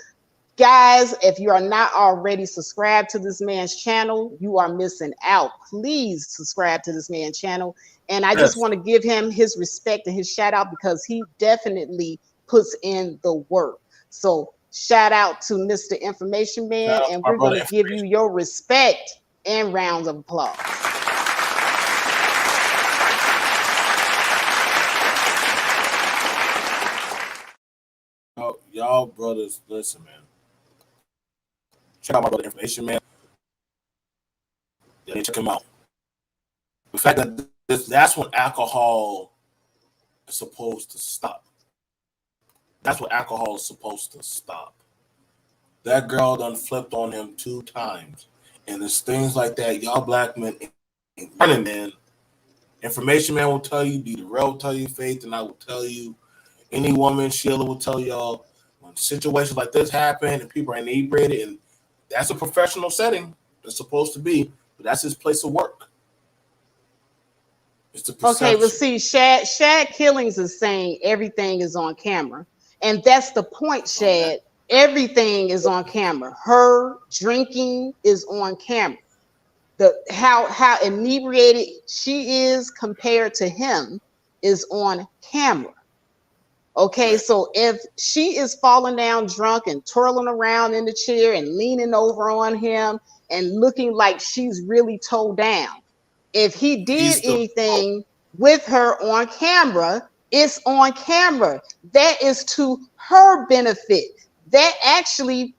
Speaker 1: Guys, if you are not already subscribed to this man's channel, you are missing out. Please subscribe to this man's channel. And I just want to give him his respect and his shout out because he definitely puts in the work. So shout out to Mr. Information Man, and we're going to give you your respect and rounds of applause.
Speaker 2: Y'all brothers, listen, man. Check out my brother Information Man. Yeah, check him out. The fact that that's when alcohol is supposed to stop. That's what alcohol is supposed to stop. That girl done flipped on him 2 times. And there's things like that. Y'all black men ain't running, man. Information Man will tell you, D the Real will tell you, Faith, and I will tell you. Any woman, Sheila will tell y'all, when situations like this happen and people are inebriated, and that's a professional setting. It's supposed to be, but that's his place of work. It's the perception.
Speaker 1: Okay, well, see, Shad Killings is saying everything is on camera. And that's the point, Shad. Everything is on camera. Her drinking is on camera. How inebriated she is compared to him is on camera. Okay, so if she is falling down drunk and twirling around in the chair and leaning over on him and looking like she's really towed down, if he did anything with her on camera, it's on camera. That is to her benefit. That actually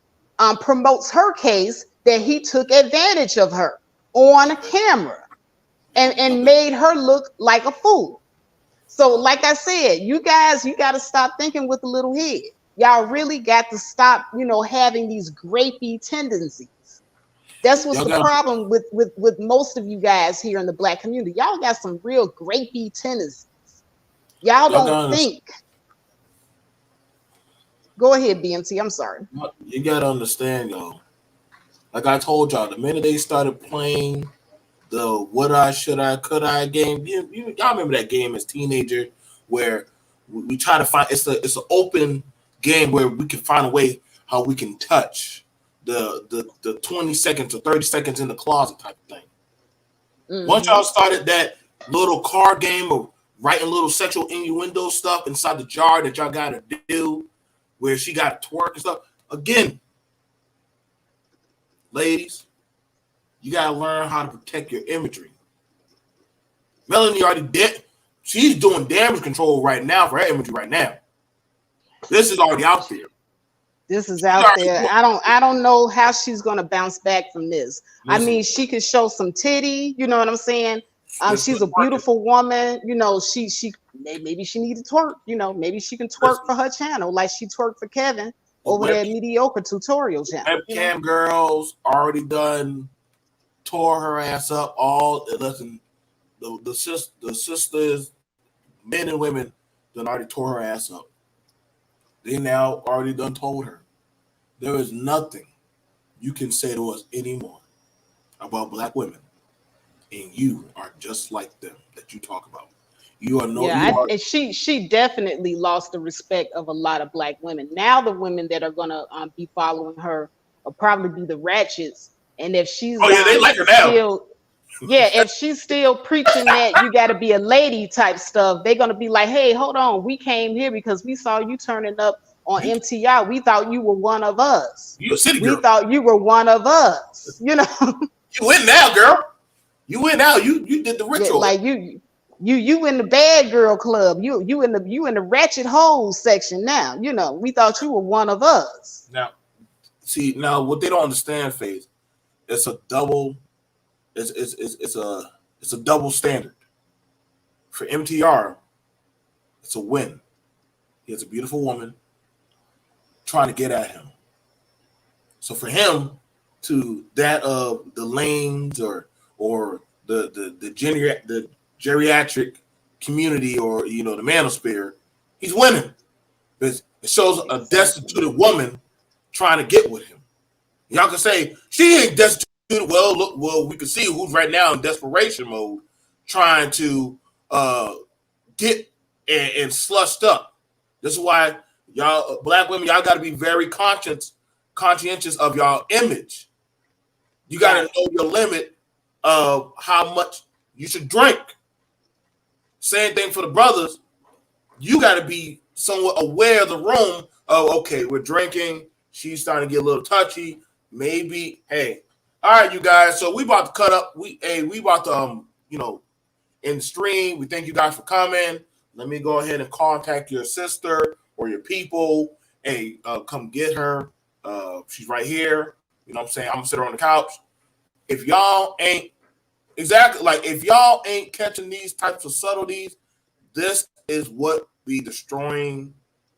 Speaker 1: promotes her case that he took advantage of her on camera and made her look like a fool. So, like I said, you guys, you got to stop thinking with a little head. Y'all really got to stop, having these grapey tendencies. That's what's the problem with most of you guys here in the black community. Y'all got some real grapey tendencies. Y'all don't think. Go ahead, BMT. I'm sorry.
Speaker 2: You gotta understand, y'all. Like I told y'all, the minute they started playing the would I, should I, could I game, y'all remember that game as teenager where we try to find it's an open game where we can find a way how we can touch the 20 seconds or 30 seconds in the closet type of thing. Mm-hmm. Once y'all started that little card game of writing little sexual innuendo stuff inside the jar that y'all got to do, where she got to twerk and stuff. Again, ladies, you got to learn how to protect your imagery. Melanie already did. She's doing damage control right now for her imagery right now. This is already out there.
Speaker 1: This is out there. I don't know how she's gonna bounce back from this. Listen, I mean, she could show some titty, you know what I'm saying? She's a beautiful woman, she maybe she needs to twerk, maybe she can twerk for her channel like she twerked for Kevin over that mediocre tutorial channel.
Speaker 2: Webcam girls already done tore her ass up. Listen, the sisters, men and women, done already tore her ass up. They now already done told her there is nothing you can say to us anymore about black women, and you are just like them that you talk about. You are no. You
Speaker 1: Yeah,
Speaker 2: are.
Speaker 1: and she definitely lost the respect of a lot of black women. Now the women that are gonna be following her will probably be the ratchets. And if she's
Speaker 2: Oh yeah, they like her now.
Speaker 1: still, yeah, if she's still preaching that you got to be a lady type stuff, they're gonna be like, hey, hold on, we came here because we saw you turning up on
Speaker 2: You,
Speaker 1: MTI. We thought you were one of us.
Speaker 2: you a city
Speaker 1: We
Speaker 2: girl.
Speaker 1: thought you were one of us. You know.
Speaker 2: You win now, girl. You win now. You did the
Speaker 1: Yeah,
Speaker 2: ritual.
Speaker 1: like you in the bad girl club. You in the ratchet hoes section now. You know, we thought you were one of us.
Speaker 2: Now, see, now what they don't understand, Faith, it's a double. It's a double standard. For MTR, it's a win. He has a beautiful woman trying to get at him. So for him to that of the lanes or the geriatric community or the manosphere, he's winning. It shows a destitute woman trying to get with him. Y'all can say she ain't destitute. Well, look, we can see who's right now in desperation mode, trying to get and slushed up. This is why y'all black women, y'all got to be very conscientious of y'all image. You got to know your limit of how much you should drink. Same thing for the brothers. You got to be somewhat aware of the room of, okay, we're drinking. She's starting to get a little touchy. Maybe, hey, all right, you guys. So we about to cut up. We about to in the stream. We thank you guys for coming. Let me go ahead and contact your sister or your people. Hey, come get her. She's right here. You know what I'm saying? I'm gonna sit her on the couch. If y'all ain't if y'all ain't catching these types of subtleties, this is what be destroying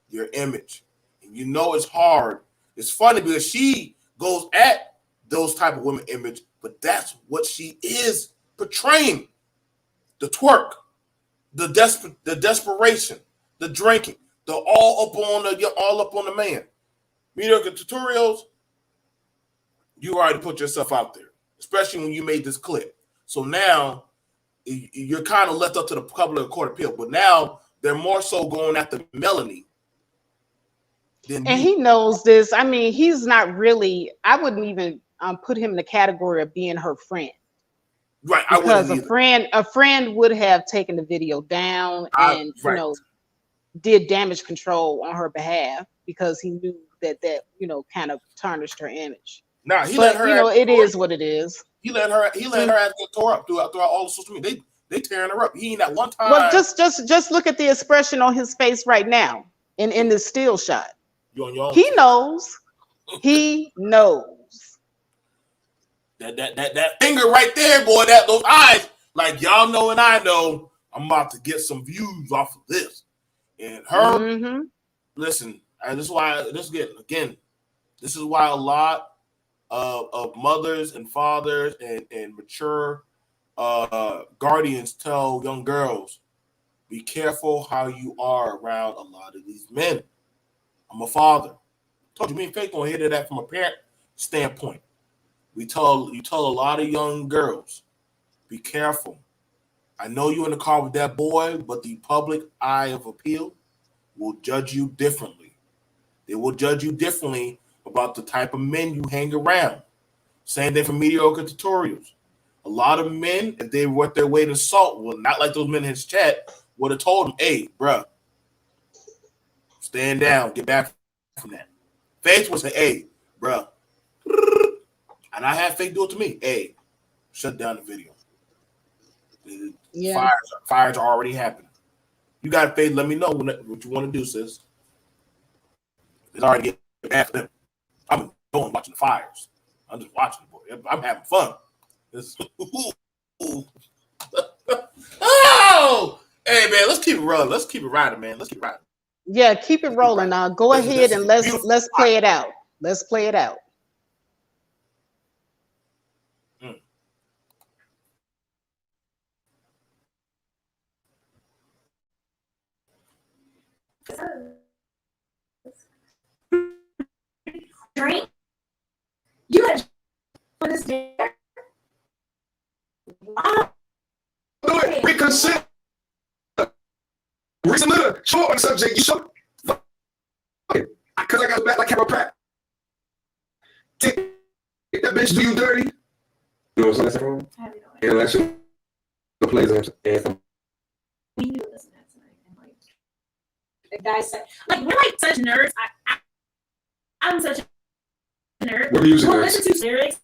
Speaker 2: your image. And you know it's hard. It's funny because she goes at those type of women image, but that's what she is portraying. The twerk, the desperation, the drinking, the all up on the man. Mediocre tutorials, you already put yourself out there, especially when you made this clip. So now you're kind of left up to the public court appeal. But now they're more so going after Melanie than
Speaker 1: And
Speaker 2: you.
Speaker 1: he knows this. I mean, he's not really. I wouldn't even put him in the category of being her friend.
Speaker 2: Right, I
Speaker 1: Because
Speaker 2: wouldn't either.
Speaker 1: a friend would have taken the video down and
Speaker 2: Right.
Speaker 1: did damage control on her behalf because he knew that kind of tarnished her image.
Speaker 2: Now he let
Speaker 1: But
Speaker 2: her.
Speaker 1: it is what it is.
Speaker 2: He let her. He let her ass get tore up throughout all the social media. They tearing her up. He ain't at one time.
Speaker 1: Well, just look at the expression on his face right now in the still shot.
Speaker 2: You on your own.
Speaker 1: He knows. He knows.
Speaker 2: That finger right there, boy. Those eyes, like y'all know and I know. I'm about to get some views off of this. And her, listen. This is why. This is why a lot of mothers and fathers and mature guardians tell young girls, be careful how you are around a lot of these men. I'm a father. I told you, me and Faith gonna hit that from a parent standpoint. You tell a lot of young girls, be careful. I know you're in the car with that boy, but the public eye of appeal will judge you differently. They will judge you differently about the type of men you hang around. Same thing for mediocre tutorials. A lot of men, if they worth their weight in salt, well, not like those men in his chat, would have told him, hey, bruh, stand down, get back from that. Faith would say, hey, bruh, and I had Faith do it to me. Hey, shut down the video.
Speaker 1: Yeah.
Speaker 2: Fires are already happening. You got Faith, let me know what you want to do, sis. It's already getting bad for them. I'm going watching the fires. I'm just watching, boy. I'm having fun. Oh, hey man, let's keep it rolling. Let's keep it riding, man. Let's keep it riding.
Speaker 1: Yeah, keep it rolling. Go ahead and let's play it out. Let's play it out.
Speaker 4: Drink. You gotta
Speaker 3: consent. Reason little, show up on the subject. You show because I got back like Carol Pratt. Take that bitch, do you dirty? You know what I'm saying?
Speaker 4: I have no idea.
Speaker 3: Intellectual plays and
Speaker 4: We knew this and that tonight, and like the guys said, like we're like such nerds. I'm such a nerd.
Speaker 3: What music
Speaker 4: We'll
Speaker 3: nerds?
Speaker 4: listen to lyrics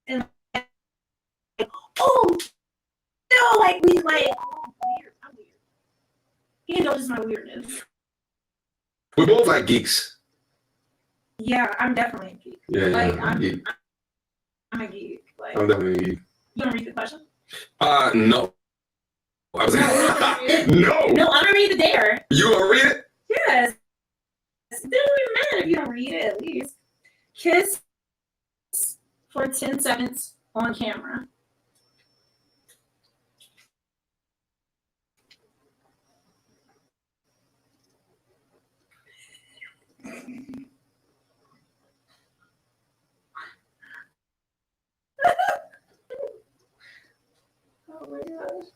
Speaker 4: and like, oh no, like we like weird. I'm weird. He indulges my weirdness.
Speaker 3: we're both like geeks.
Speaker 4: Yeah, I'm definitely a geek.
Speaker 3: Yeah,
Speaker 4: Like
Speaker 3: yeah, I'm a geek.
Speaker 4: I'm a geek. Like
Speaker 3: I'm definitely a geek.
Speaker 4: you wanna read the question?
Speaker 3: No. I was no.
Speaker 4: No, I'm gonna read the dare.
Speaker 3: You gonna read it?
Speaker 4: Yes. It doesn't even matter if you don't read it at least. Kiss for 10 seconds on camera. Oh my gosh.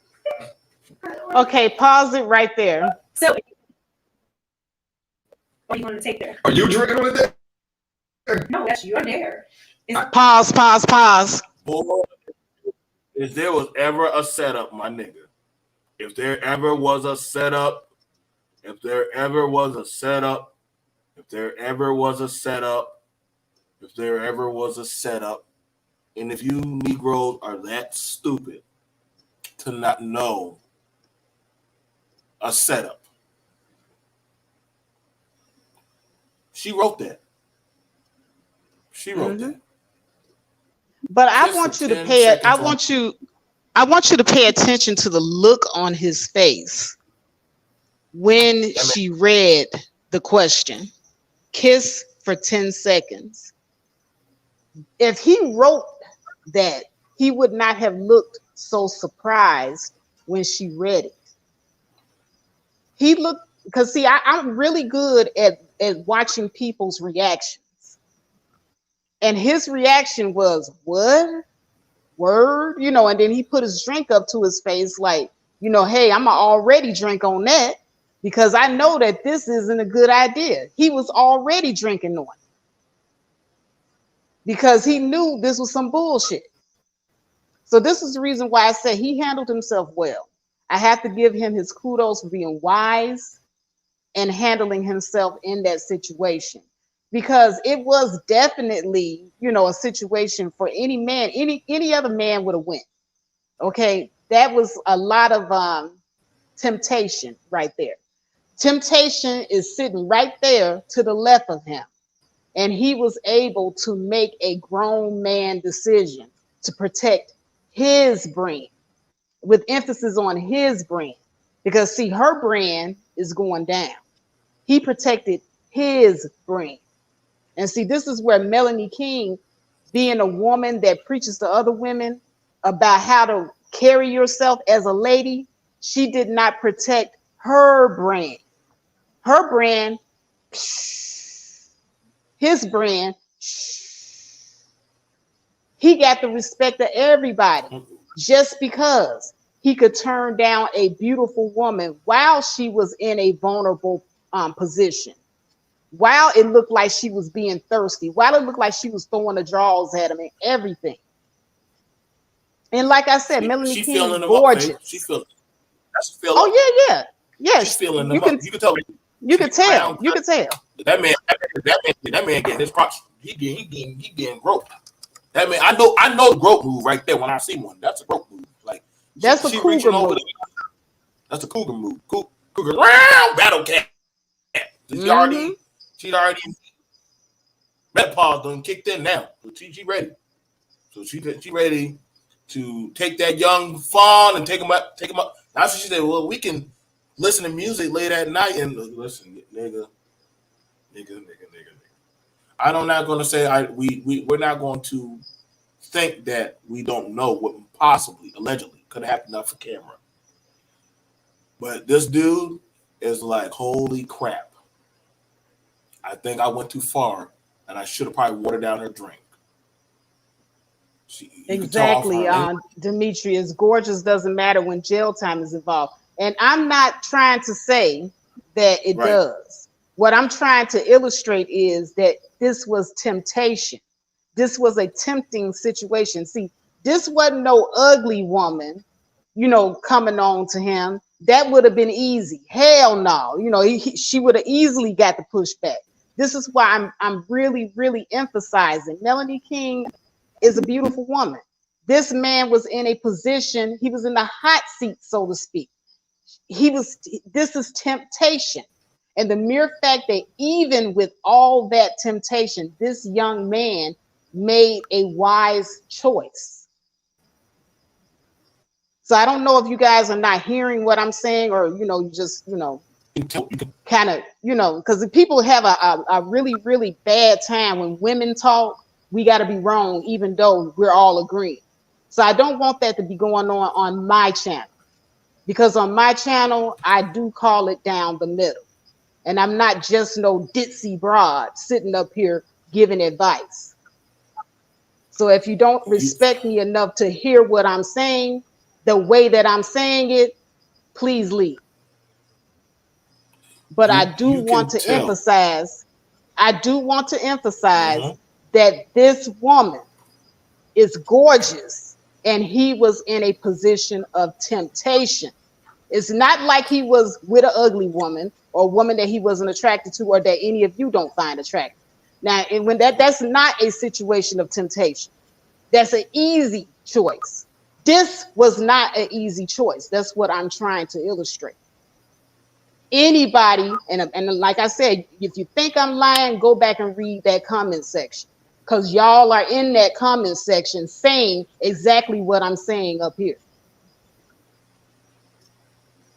Speaker 1: Okay, pause it right there.
Speaker 4: So, what do you want to take there?
Speaker 3: Are you drinking on it?
Speaker 4: No, that's your dare.
Speaker 1: Pause.
Speaker 2: Boy, if there was ever a setup, my nigga, if there ever was a setup, and if you Negroes are that stupid to not know a setup, she wrote that. That.
Speaker 1: But I
Speaker 2: Just
Speaker 1: want
Speaker 2: for
Speaker 1: you to
Speaker 2: 10
Speaker 1: pay it.
Speaker 2: seconds
Speaker 1: I want you to pay attention to the look on his face when she read the question. Kiss for 10 seconds. If he wrote that, he would not have looked so surprised when she read it. He looked, because see, I'm really good at watching people's reactions. And his reaction was, what? Word? You know, and then he put his drink up to his face like, you know, hey, I'm already drink on that because I know that this isn't a good idea. He was already drinking on it because he knew this was some bullshit. So this is the reason why I say he handled himself well. I have to give him his kudos for being wise and handling himself in that situation. Because it was definitely, you know, a situation for any man, any other man would have went. Okay, that was a lot of temptation right there. Temptation is sitting right there to the left of him, and he was able to make a grown man decision to protect his brand, with emphasis on his brand, because see, her brand is going down. He protected his brand. And see, this is where Melanie King, being a woman that preaches to other women about how to carry yourself as a lady, she did not protect her brand. Her brand, his brand, he got the respect of everybody just because he could turn down a beautiful woman while she was in a vulnerable position. While it looked like she was being thirsty, while it looked like she was throwing the draws at him and everything. And like I said, Melanie King, gorgeous.
Speaker 2: She feeling. That's a feeling.
Speaker 1: Oh yeah. Yes,
Speaker 2: she's feeling them up. You can tell.
Speaker 1: You can tell. You can tell.
Speaker 2: That man getting his props. He getting growth. That man, I know the growth move right there when I see one. That's a growth move. Like
Speaker 1: that's a cougar move.
Speaker 2: That's a cougar move. Cougar round battle cat. She already menopause done kicked in now. So she ready. So she ready to take that young fawn and take him up. That's what she said. Well, we can listen to music late at night and listen, nigga. I'm not gonna say we're not going to think that we don't know what possibly, allegedly, could have happened off the camera. But this dude is like, holy crap. I think I went too far and I should have probably watered down her drink. You can tell off
Speaker 1: Exactly,
Speaker 2: her.
Speaker 1: Demetrius. Gorgeous doesn't matter when jail time is involved. And I'm not trying to say that it
Speaker 2: Right.
Speaker 1: does. What I'm trying to illustrate is that this was temptation. This was a tempting situation. See, this wasn't no ugly woman, coming on to him. That would have been easy. Hell no. She would have easily got the pushback. This is why I'm really, really emphasizing Melanie King is a beautiful woman. This man was in a position, he was in the hot seat, so to speak. This is temptation. And the mere fact that even with all that temptation, this young man made a wise choice. So I don't know if you guys are not hearing what I'm saying, or, you just, kind of, because people have a really, really bad time when women talk. We got to be wrong, even though we're all agreeing. So I don't want that to be going on my channel, because on my channel, I do call it down the middle. And I'm not just no ditzy broad sitting up here giving advice. So if you don't respect me enough to hear what I'm saying, the way that I'm saying it, please leave. But I do want to emphasize that this woman is gorgeous, and he was in a position of temptation. It's not like he was with an ugly woman or a woman that he wasn't attracted to, or that any of you don't find attractive. Now, and when that's not a situation of temptation. That's an easy choice. This was not an easy choice. That's what I'm trying to illustrate. Anybody, and like I said, if you think I'm lying, go back and read that comment section, because y'all are in that comment section saying exactly what I'm saying up here.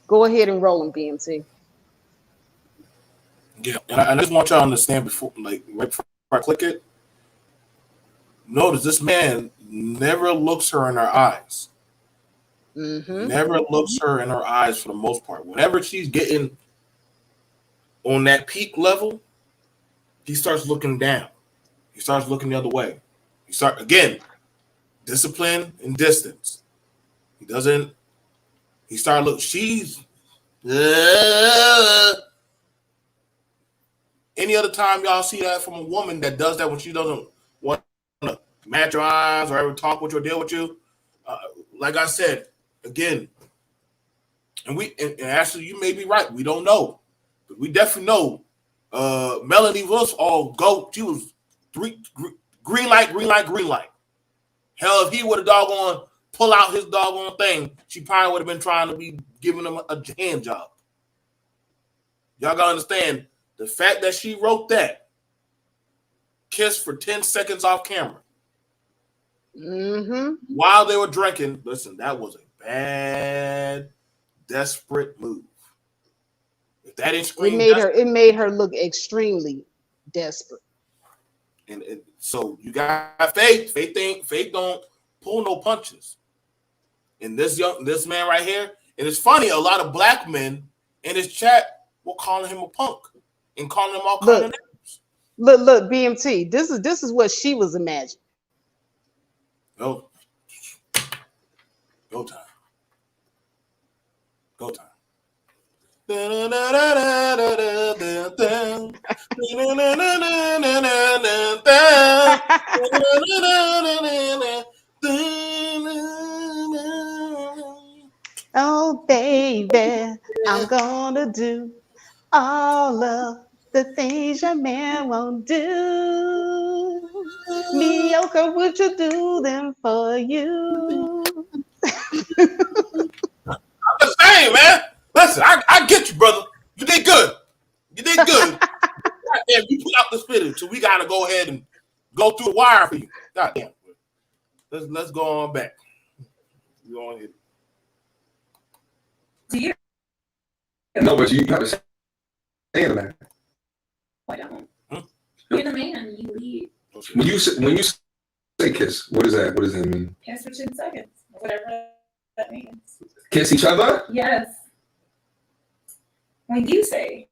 Speaker 1: Go ahead and roll them, BMT.
Speaker 2: Yeah, and I just want y'all to understand before, right before I click it, notice this man never looks her in her eyes.
Speaker 1: Mm-hmm.
Speaker 2: Never looks her in her eyes for the most part. Whenever she's getting on that peak level, he starts looking down. He starts looking the other way. Again, discipline and distance. He started look. She's any other time y'all see that from a woman that does that when she doesn't want to match your eyes or ever talk with you or deal with you. Like I said, again, and actually you may be right. We don't know, but we definitely know. Melanie was all go. She was green light, green light, green light. Hell, if he would have doggone pull out his doggone thing, she probably would have been trying to be giving him a hand job. Y'all gotta understand the fact that she wrote that kiss for 10 seconds off camera while they were drinking. Listen, that was a bad, desperate move. If that ain't scream,
Speaker 1: it made her look extremely desperate.
Speaker 2: And so you got Faith. Faith don't pull no punches. And this man right here, and it's funny, a lot of black men in his chat were calling him a punk and calling him all kind of names.
Speaker 1: Look, BMT. This is what she was imagining.
Speaker 2: Go time. Go time.
Speaker 1: Oh, baby, I'm gonna do all of the things your man won't do. Mediocre, would you do them for you?
Speaker 2: I'm just saying, man. Listen, I get you, brother. You did good. You did good. Goddamn, you put out the spirit, so we gotta go ahead and go through the wire for you. Goddamn. Let's go on back. Go on here.
Speaker 3: No, but you got to say that.
Speaker 4: I don't. You're the man. You lead.
Speaker 3: When you say kiss, what does that mean?
Speaker 4: Kiss for 10 seconds. Whatever that means.
Speaker 3: Kiss each other?
Speaker 4: Yes. When you say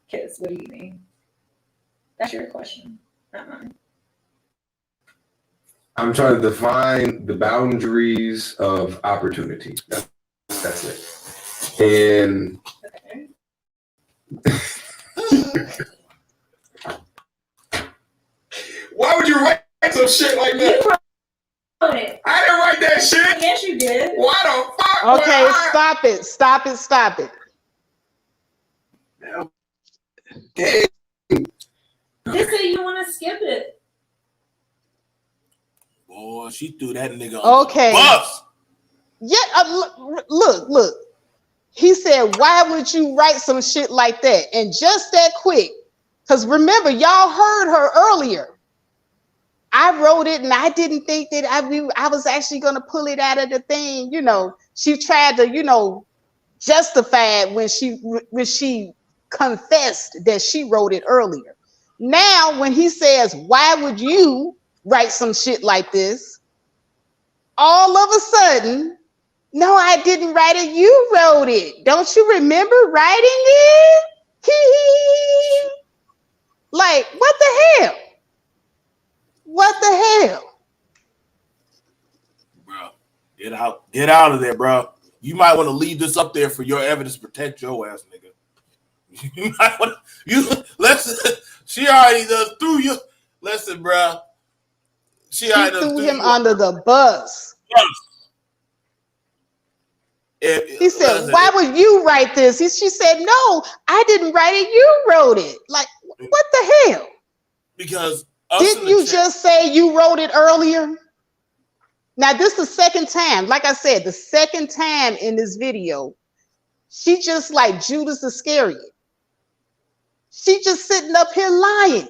Speaker 4: kiss, what do you mean? That's your question, not mine.
Speaker 3: I'm trying to define the boundaries of opportunity. That's it. And why would you write some shit like that?
Speaker 4: You wrote it.
Speaker 3: I didn't write that shit.
Speaker 4: Yes, you did.
Speaker 3: Why the fuck?
Speaker 1: Okay, stop it. Stop it. Stop it.
Speaker 3: Okay.
Speaker 4: Just say you want to skip it.
Speaker 2: Boy, she threw that nigga on
Speaker 1: Okay.
Speaker 2: the bus.
Speaker 1: Yeah, look. He said, why would you write some shit like that? And just that quick, because remember, y'all heard her earlier. I wrote it and I didn't think that I was actually going to pull it out of the thing. You know, she tried to, justify it when she confessed that she wrote it earlier. Now, when he says, why would you write some shit like this? All of a sudden, no, I didn't write it. You wrote it. Don't you remember writing it? Like, what the hell? What the hell?
Speaker 2: Bro, get out of there, bro. You might want to leave this up there for your evidence to protect your ass, nigga. You might want to, listen, she already threw you. Listen, bro. She already
Speaker 1: threw him under the bus. He said, why would you write this? She said, no, I didn't write it. You wrote it. Like, what the hell?
Speaker 2: Because
Speaker 1: didn't you just say you wrote it earlier? Now, this is the second time. Like I said, the second time in this video, she just like Judas Iscariot. She just sitting up here lying.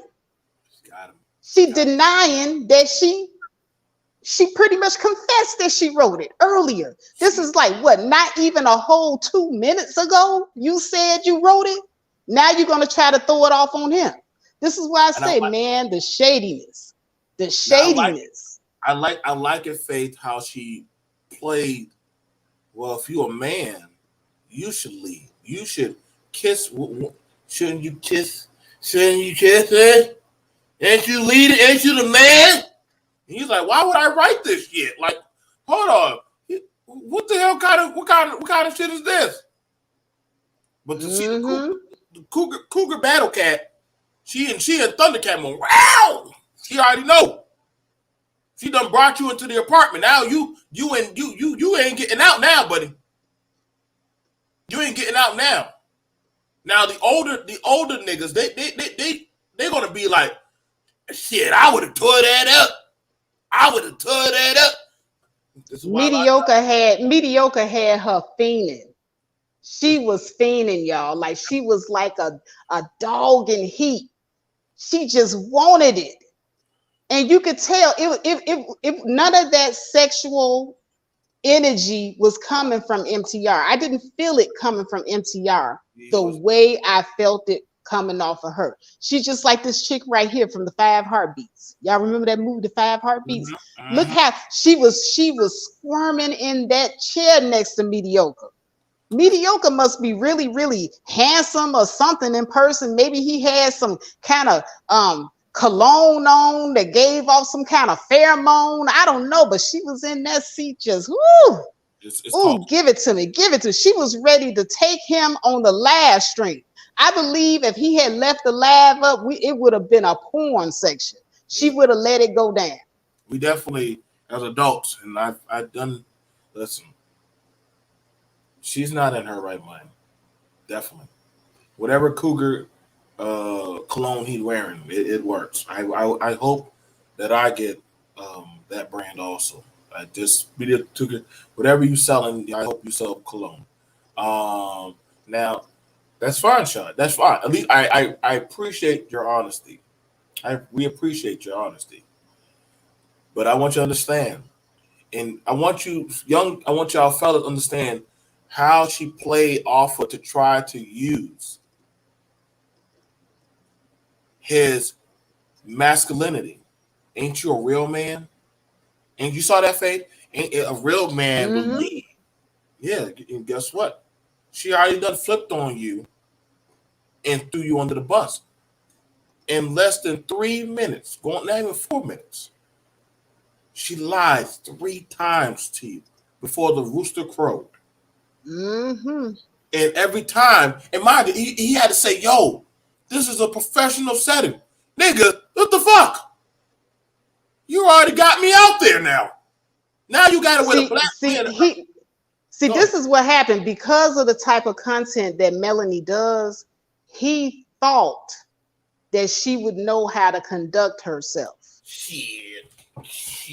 Speaker 1: She denying that she pretty much confessed that she wrote it earlier. This is like, what, not even a whole 2 minutes ago you said you wrote it? Now you're going to try to throw it off on him. This is why I say, man, the shadiness. The shadiness.
Speaker 2: I like it, Faith, how she played, well, if you're a man, you should lead. You should kiss. Shouldn't you kiss? Shouldn't you kiss it? Ain't you lead it? Ain't you the man? And he's like, why would I write this shit? Like, hold on. What the hell what kind of shit is this? But to see the Cougar Battle Cat, she and Thundercat mode, wow! She already know. She done brought you into the apartment. Now you ain't getting out now, buddy. You ain't getting out now. Now the older niggas, they gonna be like, shit, I would have tore that up. I would have tore that up.
Speaker 1: Mediocre had her fiending. She was fiending, y'all. Like she was like a dog in heat. She just wanted it. And you could tell if none of that sexual energy was coming from MTR. I didn't feel it coming from MTR the way I felt it coming off of her. She's just like this chick right here from the 5 Heartbeats. Y'all remember that movie, The 5 Heartbeats? Mm-hmm. Look how she was squirming in that chair next to Mediocre. Mediocre must be really, really handsome or something in person. Maybe he had some kind of cologne on that gave off some kind of pheromone. I don't know, but she was in that seat just, whoo. Give it to me. Give it to me. She was ready to take him on the live stream. I believe if he had left the live up, it would have been a porn section. She would have let it go down.
Speaker 2: We definitely, as adults, and I've done, listen, she's not in her right mind. Definitely. Whatever Cougar cologne he's wearing, it works. I hope that I get that brand also. I just whatever you selling, I hope you sell cologne. Now that's fine, Sean. That's fine. At least I appreciate your honesty. We appreciate your honesty. But I want you to understand, and I want y'all fellas to understand how she played off of to try to use his masculinity. Ain't you a real man? And you saw that, Faith? Ain't a real man would lead. Yeah, and guess what? She already done flipped on you and threw you under the bus. In less than 3 minutes, not even 4 minutes, She lied 3 times to you before the rooster crowed.
Speaker 1: Mm-hmm.
Speaker 2: And every time, and mind you, he had to say, yo, this is a professional setting. Nigga, what the fuck? You already got me out there now. Now you got it with a black man.
Speaker 1: This is what happened. Because of the type of content that Melanie does, he thought that she would know how to conduct herself.
Speaker 2: Shit.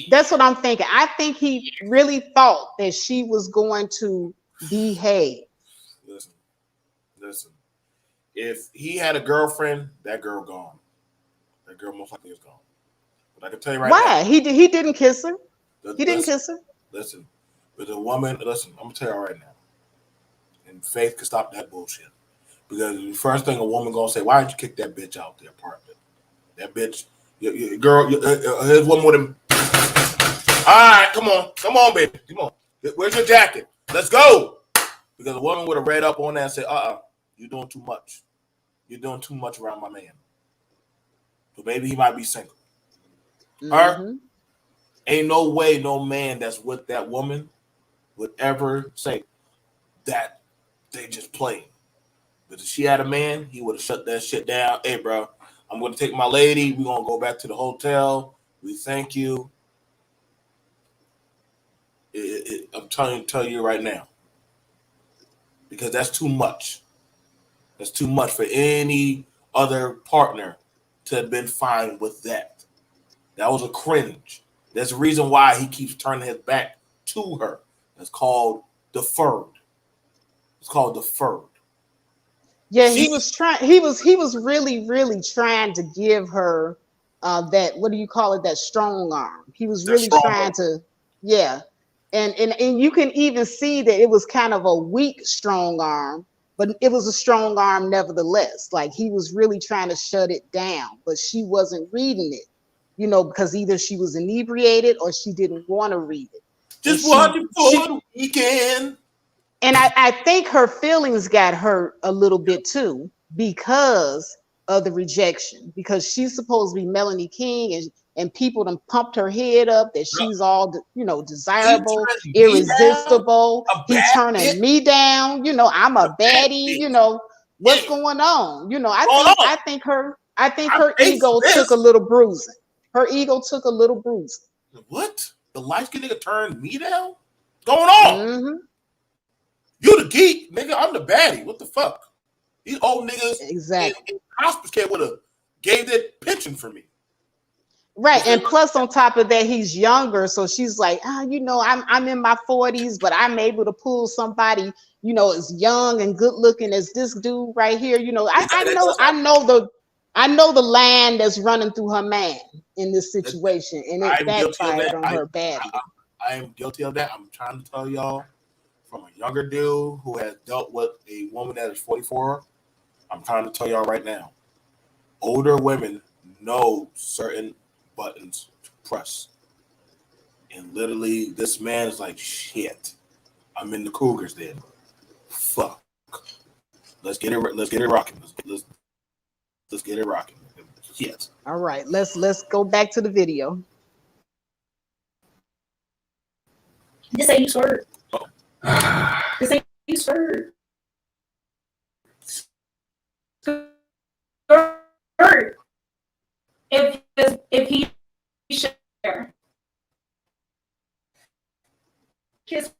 Speaker 1: That's what I'm thinking. I think he really thought that she was going to behave.
Speaker 2: Listen. If he had a girlfriend, that girl gone. That girl most likely is gone. But I can tell you right now.
Speaker 1: Why? He didn't kiss her. He didn't kiss her.
Speaker 2: Listen, with a woman, I'm gonna tell you right now. And Faith can stop that bullshit. Because the first thing a woman gonna say, why didn't you kick that bitch out the apartment? That bitch, your girl, his woman with him. All right, come on, baby, come on. Where's your jacket? Let's go. Because a woman would have read up on that and said, you're doing too much. You're doing too much around my man. So maybe he might be single. Her, ain't no way no man that's with that woman would ever say that they just playing. But if she had a man, he would have shut that shit down. Hey, bro, I'm going to take my lady. We're going to go back to the hotel. We thank you. I'm telling you right now. Because that's too much. That's too much for any other partner to have been fine with that. That was a cringe. That's the reason why he keeps turning his back to her. It's called deferred. It's called deferred.
Speaker 1: Yeah, he was trying. He was really, really trying to give her that. What do you call it? That strong arm. He was really trying to. Yeah, and you can even see that it was kind of a weak strong arm, but it was a strong arm nevertheless. Like he was really trying to shut it down, but she wasn't reading it. You know, because either she was inebriated or she didn't want to read it.
Speaker 2: Just watching for the weekend.
Speaker 1: And I think her feelings got hurt a little bit too because of the rejection. Because she's supposed to be Melanie King, and people done pumped her head up that she's all, desirable, irresistible. He's turning me down. I'm a baddie. What's going on? I think her ego took a little bruising. Her ego took a little bruising.
Speaker 2: What? The light-skinned nigga turned me down? What's going on?
Speaker 1: Mm-hmm.
Speaker 2: You the geek, nigga. I'm the baddie. What the fuck? These old niggas in hospice care would have gave that pension for me.
Speaker 1: Right, and plus on top of that, he's younger, so she's like, I'm in my 40s, but I'm able to pull somebody, as young and good looking as this dude right here. I know the land that's running through her man in this situation, and it backfired on her badly.
Speaker 2: I am guilty of that. I'm trying to tell y'all. From a younger dude who has dealt with a woman that is 44, I'm trying to tell y'all right now, older women know certain buttons to press. And literally, this man is like, shit, I'm in the Cougars then. Fuck. Let's get it rocking. Let's get it rocking. Shit.
Speaker 1: All right, let's go back to the video.
Speaker 4: This ain't swerve. This ain't swerve. If he share kiss.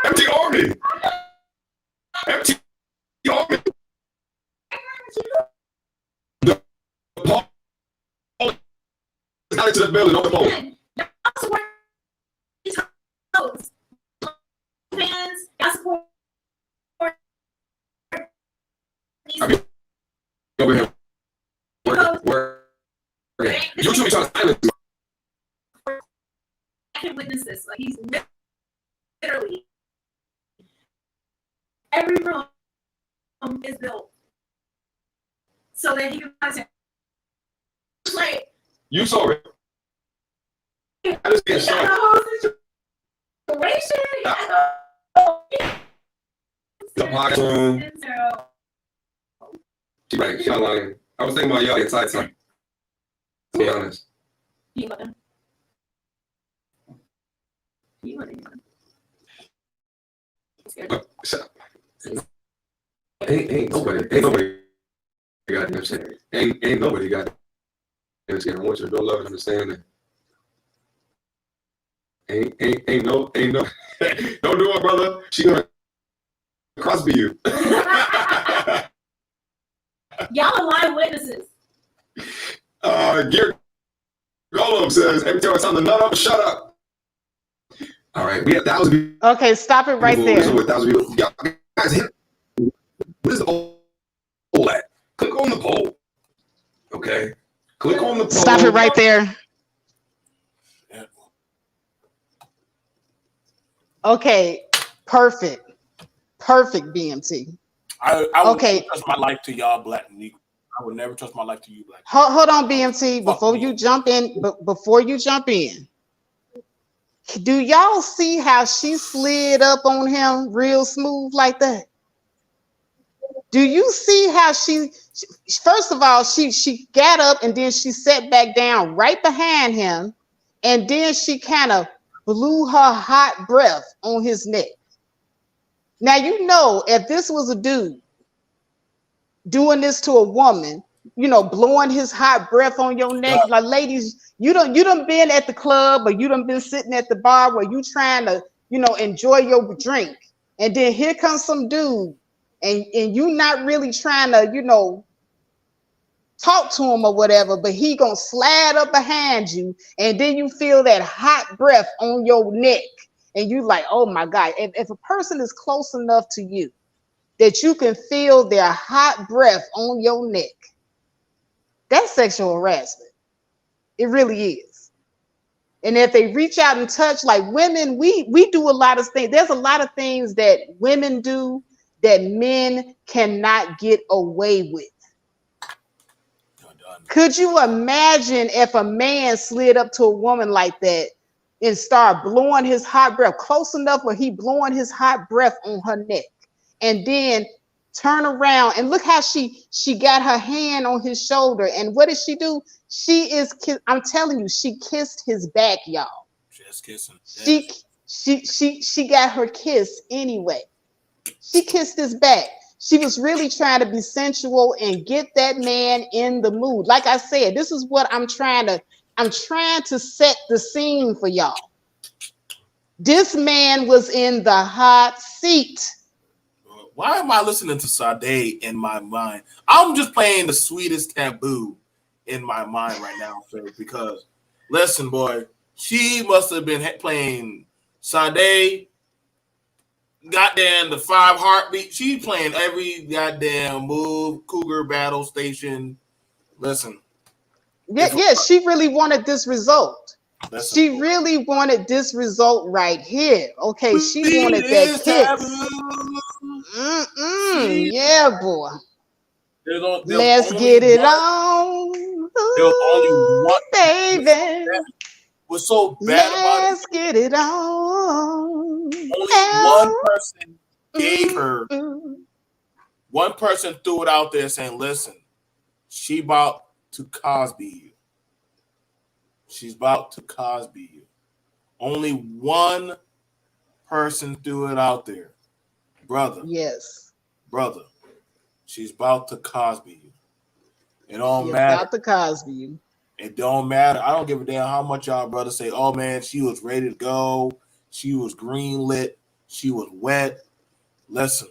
Speaker 3: Empty army. Empty army. The Paul is not into the building. Open phone.
Speaker 4: Fans, y'all support.
Speaker 3: I mean, over here. Where? You two be trying to silence me.
Speaker 4: I can witness this. Like he's literally every room is built so that he can like
Speaker 3: You saw it. I just get
Speaker 4: got
Speaker 3: short.
Speaker 4: the whole situation. You got
Speaker 3: The podcast. She right. She lying. I was thinking about y'all inside time. To be honest.
Speaker 4: You got them. You got them.
Speaker 3: Shut up. Ain't nobody got that shit. Ain't nobody got that shit. I want you to know, love, and understand that. Ain't no. Don't do it, brother. She gonna Crosby you.
Speaker 4: Y'all are live witnesses.
Speaker 3: Gear Golem says every time I sound the nut up, shut up. All right, we have 1,000 people.
Speaker 1: Okay, stop it right
Speaker 3: This is
Speaker 1: there.
Speaker 3: what 1,000 people. Y'all guys hit. What is the poll at? Click on the poll. Okay. Click on the poll.
Speaker 1: Stop it right there. Okay, perfect, BMT.
Speaker 2: I would
Speaker 1: Okay.
Speaker 2: never trust my life to y'all black Negro. I would never trust my life to you black.
Speaker 1: Hold on, BMT.
Speaker 2: Fuck
Speaker 1: Before
Speaker 2: me.
Speaker 1: you jump in, do y'all see how she slid up on him real smooth like that? Do you see how she first of all, she got up and then she sat back down right behind him, and then she kind of blew her hot breath on his neck. Now, you know, if this was a dude doing this to a woman, you know, blowing his hot breath on your neck, like, ladies, you done been at the club, or you done been sitting at the bar where you trying to, you know, enjoy your drink, and then here comes some dude, and you not really trying to, you know, talk to him or whatever, but he gonna slide up behind you, and then you feel that hot breath on your neck, and you like, oh my God, if a person is close enough to you that you can feel their hot breath on your neck, that's sexual harassment. It really is. And if they reach out and touch, like women, we do a lot of things. There's a lot of things that women do that men cannot get away with. Could you imagine if a man slid up to a woman like that and start blowing his hot breath close enough where he blowing his hot breath on her neck, and then turn around and look how she got her hand on his shoulder, and what did she do? I'm telling you, she kissed his back, y'all.
Speaker 2: Just kissing.
Speaker 1: She got her kiss anyway. She kissed his back. She was really trying to be sensual and get that man in the mood. Like I said, this is what I'm trying to set the scene for y'all. This man was in the hot seat.
Speaker 2: Why am I listening to Sade in my mind? I'm just playing the sweetest taboo in my mind right now, because listen, boy, she must have been playing Sade. Goddamn, the 5 Heartbeat. She playing every goddamn move. Cougar Battle Station. Listen.
Speaker 1: Yeah, she really wanted this result. She really wanted this result right here. Okay, she wanted that kiss. Yeah, boy. Let's get it on.
Speaker 2: There's only one,
Speaker 1: baby.
Speaker 2: What's so bad about it?
Speaker 1: Let's get it on.
Speaker 2: Only one person gave her. One person threw it out there saying, listen, she about to Cosby you. She's about to Cosby you. Only one person threw it out there. Brother.
Speaker 1: Yes.
Speaker 2: Brother. She's about to Cosby you. It don't
Speaker 1: She's
Speaker 2: matter.
Speaker 1: about to Cosby you.
Speaker 2: It don't matter. I don't give a damn how much y'all brothers say, oh man, she was ready to go. She was green lit. She was wet. Listen.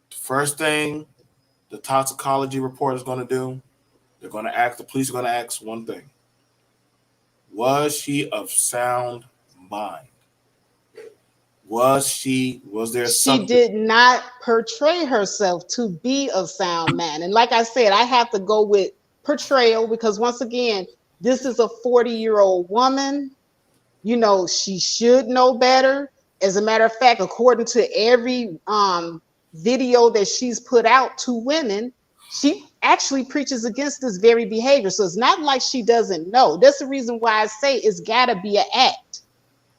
Speaker 2: The first thing the toxicology report is going to do, the police are going to ask one thing. Was she of sound mind? She
Speaker 1: did not portray herself to be of sound mind. And like I said, I have to go with portrayal, because once again, this is a 40-year-old woman. You know, she should know better. As a matter of fact, according to every video that she's put out to women, she actually preaches against this very behavior. So it's not like she doesn't know. That's the reason why I say it's got to be an act.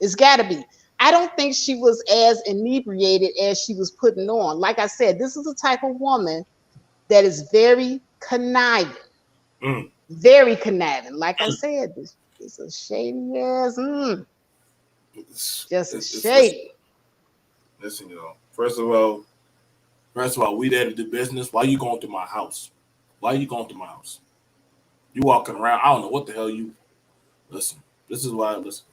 Speaker 1: It's got to be. I don't think she was as inebriated as she was putting on. Like I said, this is the type of woman that is very conniving. Very conniving. Like I said, this is a shady ass. Just a shady.
Speaker 2: Listen, y'all. First of all, we there to do business. Why you going through my house? Why you going through my house? You walking around. I don't know what the hell you. Listen, this is why. Listen,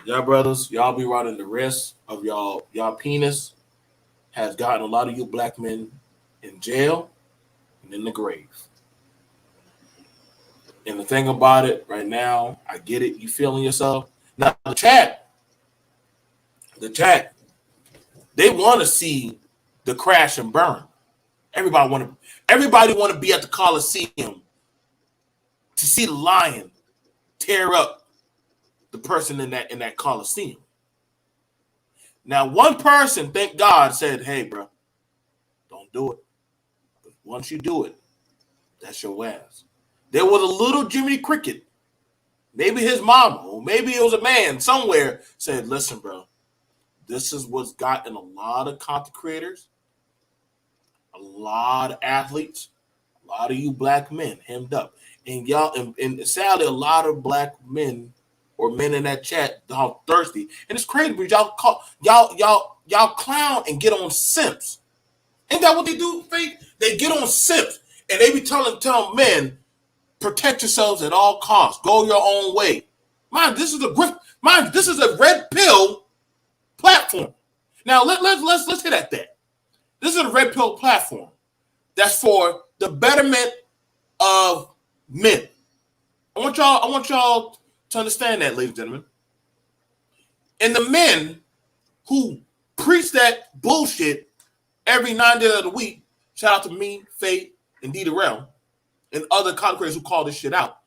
Speaker 2: y'all brothers, y'all be running the risk of y'all penis has gotten a lot of you black men in jail and in the grave. And the thing about it right now, I get it. You feeling yourself. Now the chat, they want to see the crash and burn. Everybody want to be at the Coliseum to see the lion tear up the person in that Coliseum. Now, one person, thank God, said, "Hey, bro, don't do it. But once you do it, that's your ass." There was a little Jiminy Cricket, maybe his mama, or maybe it was a man somewhere, said, "Listen, bro, this is what's gotten a lot of content creators, a lot of athletes, a lot of you black men hemmed up, and y'all, and sadly, a lot of black men or men in that chat are thirsty, and it's crazy because y'all clown and get on simps. Ain't that what they do, Faith? They get on simps and they be telling men, protect yourselves at all costs, go your own way. This is a red pill platform. Now let's hit at that. This is a red pill platform that's for the betterment of men. I want y'all to understand that, ladies and gentlemen. And the men who preach that bullshit every 9 days of the week, shout out to me, Faith, and D Realm, and other content creators who call this shit out.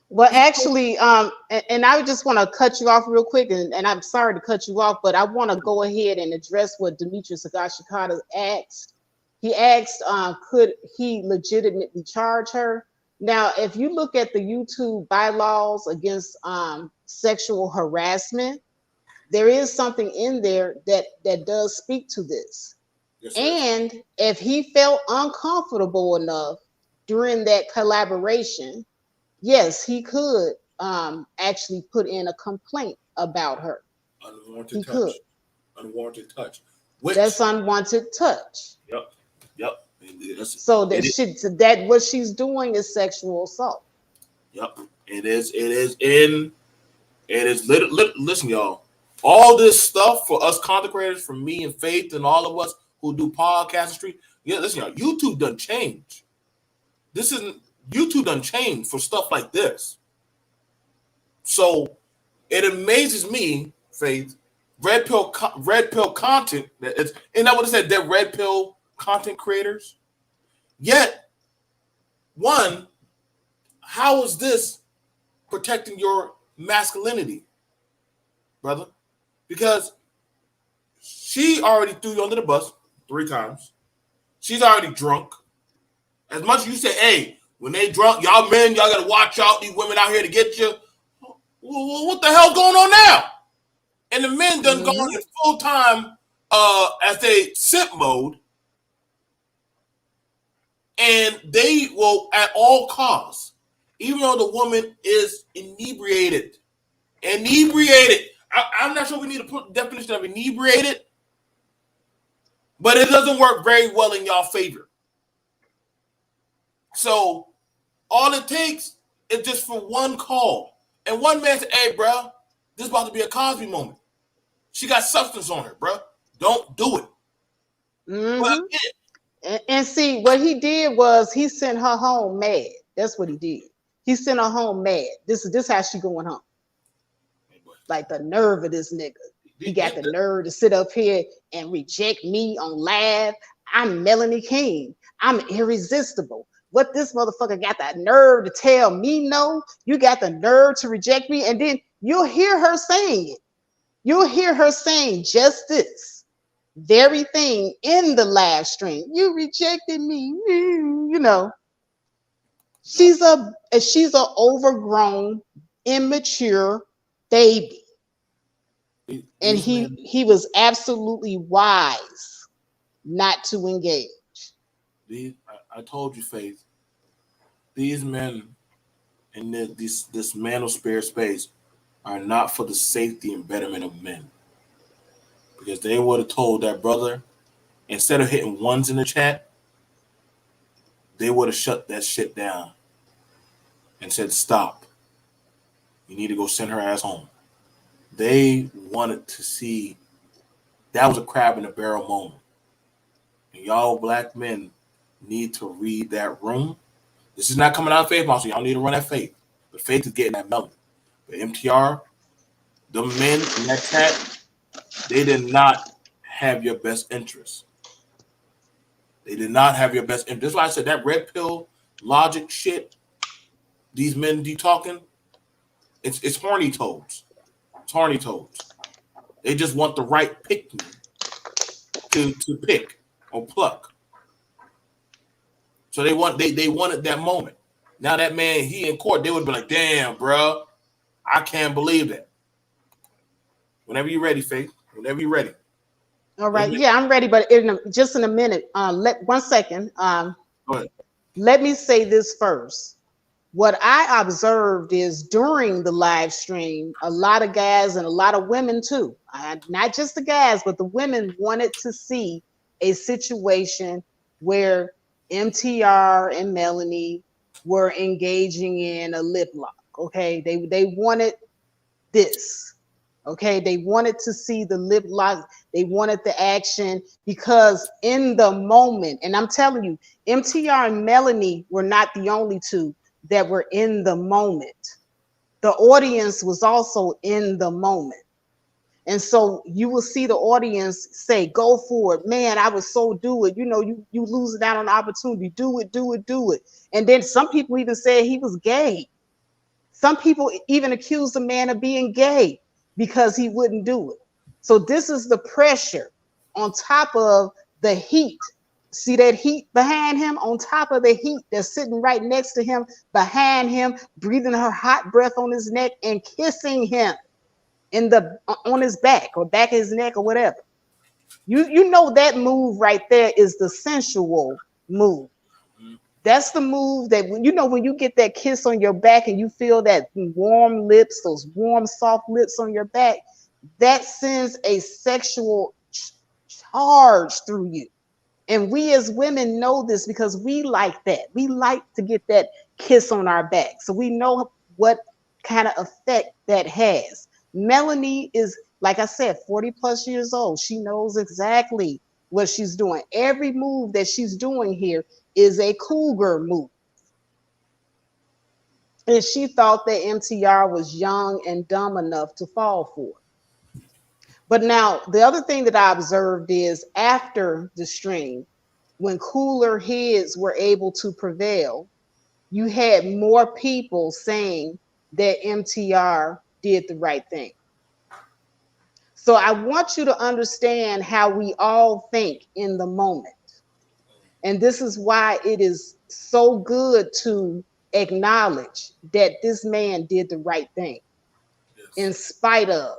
Speaker 1: Well, actually, and I just want to cut you off real quick, and I'm sorry to cut you off, but I want to go ahead and address what Demetrius Agashikata asked. He asked, could he legitimately charge her? Now, if you look at the YouTube bylaws against sexual harassment, there is something in there that does speak to this. Yes, and if he felt uncomfortable enough during that collaboration, yes, he could actually put in a complaint about her.
Speaker 2: Unwanted touch. Unwanted touch.
Speaker 1: That's unwanted touch.
Speaker 2: Yep.
Speaker 1: So that what she's doing is sexual assault.
Speaker 2: Yep. Listen, y'all. All this stuff for us content creators, for me and Faith and all of us who do podcast street. Yeah, listen, y'all. YouTube done change. YouTube done change for stuff like this. So it amazes me, Faith. Red pill content. Isn't that what it said? They're red pill content creators. Yet, one, how is this protecting your masculinity, brother? Because she already threw you under the bus 3 times. She's already drunk. As much as you say, hey, when they drunk, y'all men, y'all gotta watch out. These women out here to get you. What the hell going on now? And the men done gone in full time as they simp mode. And they will, at all costs, even though the woman is inebriated. I'm not sure we need to put the definition of inebriated, but it doesn't work very well in y'all favor. So all it takes is just for one call. And one man said, hey, bro, this is about to be a Cosby moment. She got substance on her, bro. Don't do it.
Speaker 1: And see, what he did was he sent her home mad. That's what he did. He sent her home mad. This is how she going home. Like the nerve of this nigga. He got the nerve to sit up here and reject me on live. I'm Melanie King. I'm irresistible. What this motherfucker got the nerve to tell me no? You got the nerve to reject me? And then you'll hear her saying it. You'll hear her saying just this. very thing in the live stream. You rejected me, you know. She's a overgrown, immature baby. And
Speaker 2: These men,
Speaker 1: he was absolutely wise not to engage.
Speaker 2: I told you, Faith, these men in this manosphere space are not for the safety and betterment of men. Because they would have told that brother, instead of hitting ones in the chat, they would have shut that shit down and said, stop. You need to go send her ass home. They wanted to see that was a crab in the barrel moment. And y'all black men need to read that room. This is not coming out of Faith Monster. Y'all need to run that Faith. But Faith is getting that melon. But MTR, the men in that chat, they did not have your best interest. They did not have your best interest. That's why I said that red pill logic shit, these men be talking, it's horny toads. It's horny toads. They just want the right pick me to pick or pluck. So they wanted that moment. Now that man, he in court, they would be like, damn, bro, I can't believe that. Whenever you're ready, Faith. Whenever you're ready.
Speaker 1: All right. Yeah, I'm ready, but just in a minute. Let 1 second.
Speaker 2: Go ahead.
Speaker 1: Let me say this first. What I observed is during the live stream, a lot of guys and a lot of women too, not just the guys, but the women wanted to see a situation where MTR and Melanie were engaging in a lip lock. Okay, they wanted this. Okay, they wanted to see the lip lock. They wanted the action because in the moment, and I'm telling you, MTR and Melanie were not the only two that were in the moment. The audience was also in the moment. And so you will see the audience say, go for it. Man, I was so do it. You know, you losing out on the opportunity. Do it, do it, do it. And then some people even said he was gay. Some people even accused the man of being gay because he wouldn't do it. So this is the pressure on top of the heat. See that heat behind him, on top of the heat that's sitting right next to him, behind him, breathing her hot breath on his neck and kissing him on his back or back of his neck or whatever. You know that move right there is the sensual move. That's the move that when you get that kiss on your back and you feel that warm lips, those warm, soft lips on your back, that sends a sexual charge through you. And we as women know this because we like that. We like to get that kiss on our back. So we know what kind of effect that has. Melanie is, like I said, 40 plus years old. She knows exactly what she's doing. Every move that she's doing here is a cougar move. And she thought that MTR was young and dumb enough to fall for it. But now the other thing that I observed is after the stream, when cooler heads were able to prevail, you had more people saying that MTR did the right thing. So I want you to understand how we all think in the moment. And this is why it is so good to acknowledge that this man did the right thing. Yes. In spite of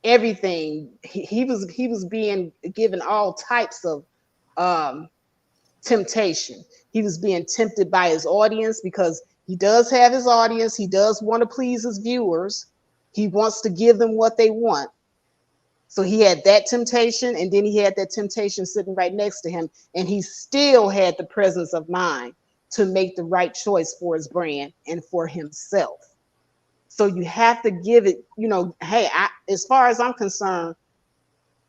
Speaker 1: everything. He was being given all types of temptation. He was being tempted by his audience because he does have his audience. He does want to please his viewers. He wants to give them what they want. So he had that temptation, and then he had that temptation sitting right next to him, and he still had the presence of mind to make the right choice for his brand and for himself. So you have to give it, hey, as far as I'm concerned,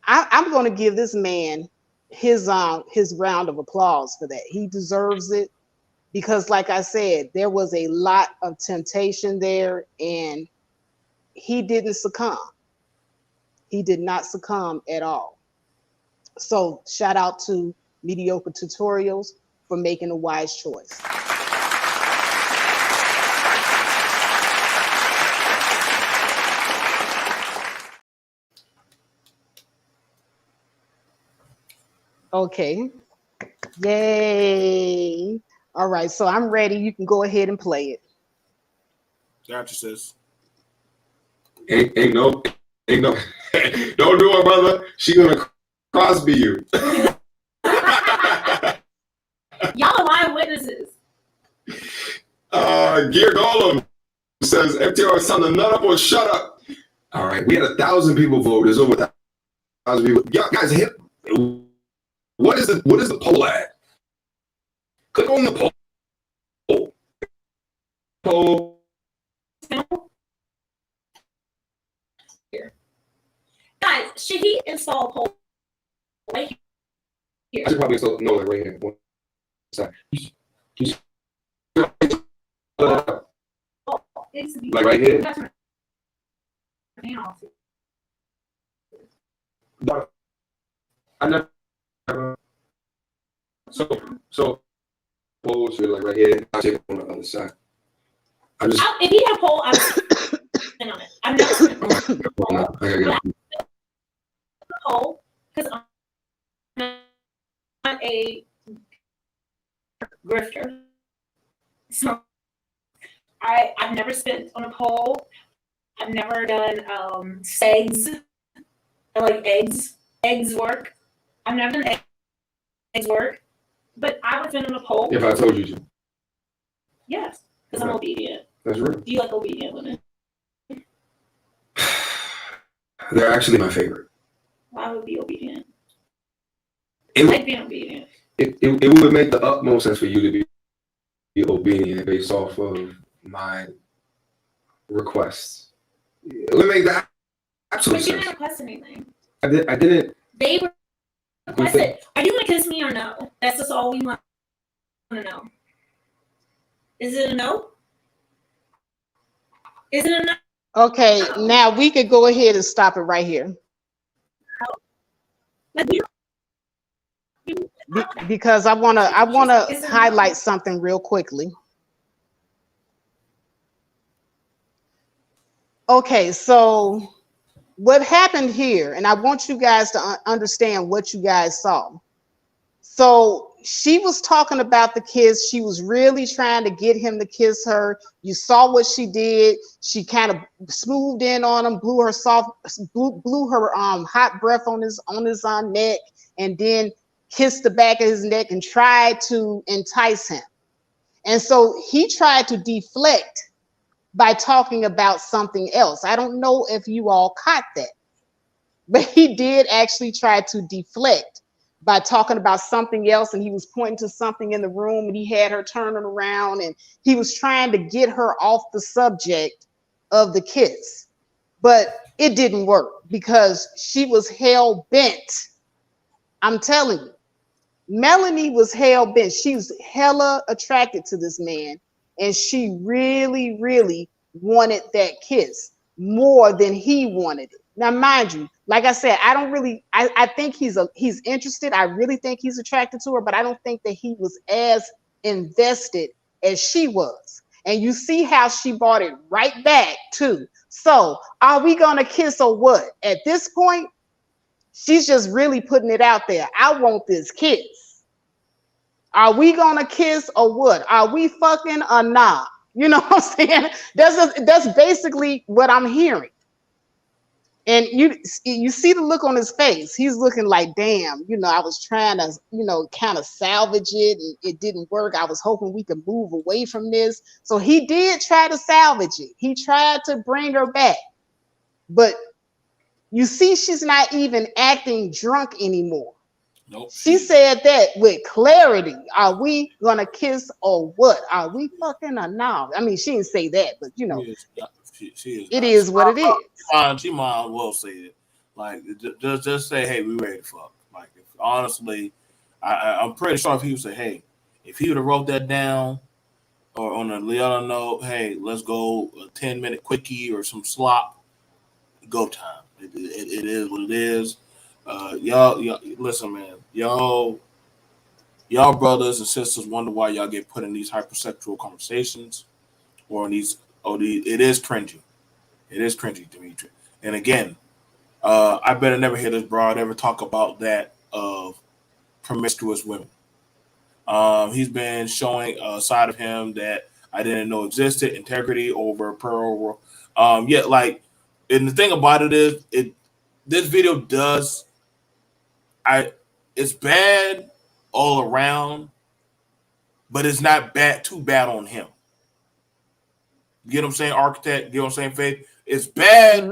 Speaker 1: I'm going to give this man his round of applause for that. He deserves it because, like I said, there was a lot of temptation there, and he didn't succumb. He did not succumb at all. So shout out to Mediocre Tutorials for making a wise choice. Okay. Yay. All right. So I'm ready. You can go ahead and play it.
Speaker 2: Gotcha, sis.
Speaker 3: Ain't no, don't do it, brother. She gonna Crosby you.
Speaker 4: Y'all are lying witnesses.
Speaker 3: Gear Golem says FTR is telling none up or shut up. All right, we had 1,000 people vote. There's over 1,000 people. Y'all guys, hit. What is the poll at? Click on the poll. Poll.
Speaker 4: Here. Guys, should he install a poll right here?
Speaker 3: I should probably install no, like right here. One sec. Like right here. I never. So polls are like right here. I take on the other side.
Speaker 4: If he had a poll, I would spin on it. I've never spent on a poll because I'm not a grifter. So I've never spent on a poll. I've never done segs, like eggs work. I've never done eggs work, but I would spend on a poll.
Speaker 3: If I told you to.
Speaker 4: Yes, because I'm obedient.
Speaker 3: That's real.
Speaker 4: Do you like obedient women?
Speaker 3: They're actually my favorite.
Speaker 4: Why would be obedient?
Speaker 3: I
Speaker 4: like being obedient.
Speaker 3: It would make the utmost sense for you to be obedient based off of my requests. It would make that absolute
Speaker 4: But you
Speaker 3: sense.
Speaker 4: didn't request anything.
Speaker 3: I didn't.
Speaker 4: They requested. Are you gonna kiss me or no? That's just all we want to know. Is it a no? Is it a no?
Speaker 1: Okay, now we could go ahead and stop it right here. Because I wanna highlight something real quickly. Okay, so what happened here, and I want you guys to understand what you guys saw. So she was talking about the kiss. She was really trying to get him to kiss her. You saw what she did. She kind of smoothed in on him, blew her hot breath on his neck, and then kissed the back of his neck and tried to entice him. And so he tried to deflect by talking about something else. I don't know if you all caught that, but he did actually try to deflect by talking about something else, and he was pointing to something in the room, and he had her turning around, and he was trying to get her off the subject of the kiss. But it didn't work because she was hell bent. I'm telling you, Melanie was hell bent. She was hella attracted to this man, and she really, really wanted that kiss more than he wanted it. Now, mind you, like I said, I think he's interested. I really think he's attracted to her, but I don't think that he was as invested as she was. And you see how she brought it right back too. So are we gonna kiss or what? At this point, she's just really putting it out there. I want this kiss. Are we gonna kiss or what? Are we fucking or not? You know what I'm saying? That's basically what I'm hearing. And you see the look on his face. He's looking like, damn, I was trying to, kind of salvage it, and it didn't work. I was hoping we could move away from this. So he did try to salvage it. He tried to bring her back. But you see, she's not even acting drunk anymore.
Speaker 2: Nope.
Speaker 1: She said that with clarity. Are we gonna kiss or what? Are we fucking or no? I mean, she didn't say that, but it is what it is.
Speaker 2: She might well say it. Like, just say, hey, we ready to fuck. Like, honestly, I'm pretty sure if he would say, hey, if he would have wrote that down, or on a little note, hey, let's go a 10-minute quickie or some slop, go time. It is what it is. Y'all, listen, man. Y'all brothers and sisters wonder why y'all get put in these hypersexual conversations or in these. It is cringy. It is cringy, Dimitri. And again, I better never hear this broad ever talk about that of promiscuous women. He's been showing a side of him that I didn't know existed, integrity over pearl. Yet, like, and the thing about it is, this video does, it's bad all around, but it's not too bad on him. You get what I'm saying, architect? You know what I'm saying, Faith? It's bad,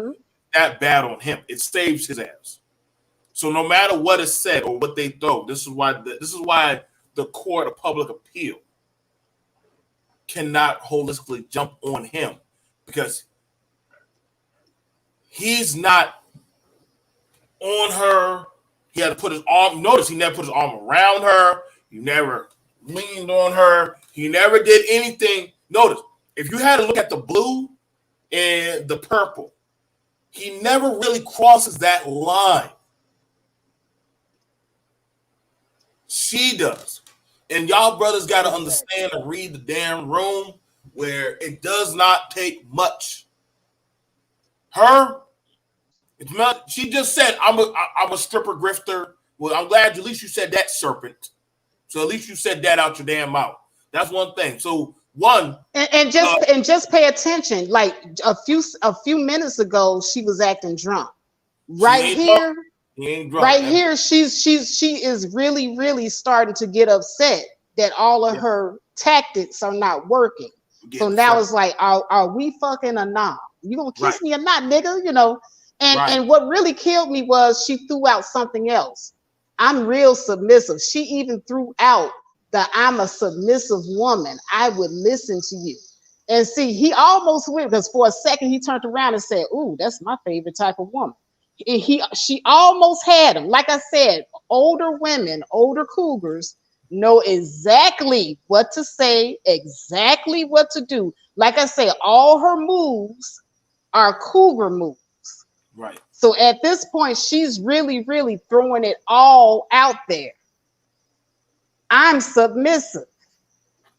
Speaker 2: not bad on him. It saves his ass. So no matter what is said or what they throw, this is why the court of public appeal cannot holistically jump on him, because he's not on her. He had to put his arm. Notice he never put his arm around her. He never leaned on her. He never did anything. Notice, if you had to look at the blue and the purple, he never really crosses that line. She does. And y'all brothers got to understand and read the damn room, where it does not take much. It's not. She just said, I'm a stripper grifter. Well, I'm glad at least you said that, serpent. So at least you said that out your damn mouth. That's one thing. So and
Speaker 1: just pay attention. Like a few minutes ago, she was acting drunk. Right here. Right here, she is really, really starting to get upset that all of her tactics are not working. So now it's like, are we fucking or not? You gonna kiss me or not, nigga? You know. And what really killed me was she threw out something else. I'm real submissive. She even threw out that I'm a submissive woman. I would listen to you. And see, he almost went, because for a second he turned around and said, "Ooh, that's my favorite type of woman." And she almost had him. Like I said, older women, older cougars know exactly what to say, exactly what to do. Like I say, all her moves are cougar moves.
Speaker 2: Right.
Speaker 1: So at this point, she's really, really throwing it all out there. I'm submissive.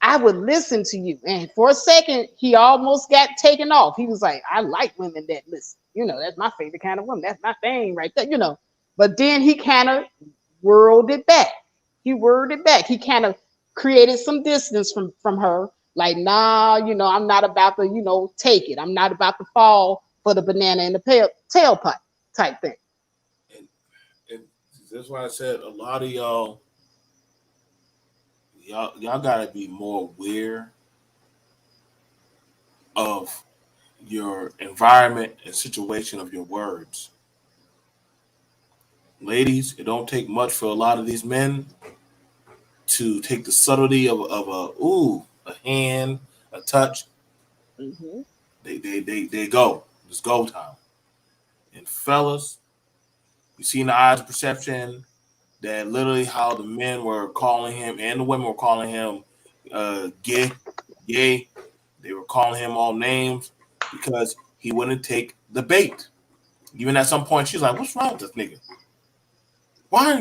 Speaker 1: I would listen to you. And for a second, he almost got taken off. He was like, I like women that listen. You know, that's my favorite kind of woman. That's my thing right there, you know. But then he kind of whirled it back. He kind of created some distance from her. Like, nah, you know, I'm not about to, you know, take it. I'm not about to fall for the banana in the tailpipe type thing.
Speaker 2: And that's why I said a lot of y'all gotta be more aware of your environment and situation of your words. Ladies, it don't take much for a lot of these men to take the subtlety of a hand, a touch.
Speaker 1: Mm-hmm.
Speaker 2: They go. It's go time. And fellas, you see in the eyes of perception that literally how the men were calling him and the women were calling him gay. They were calling him all names because he wouldn't take the bait. Even at some point, she's like, "What's wrong with this nigga? Why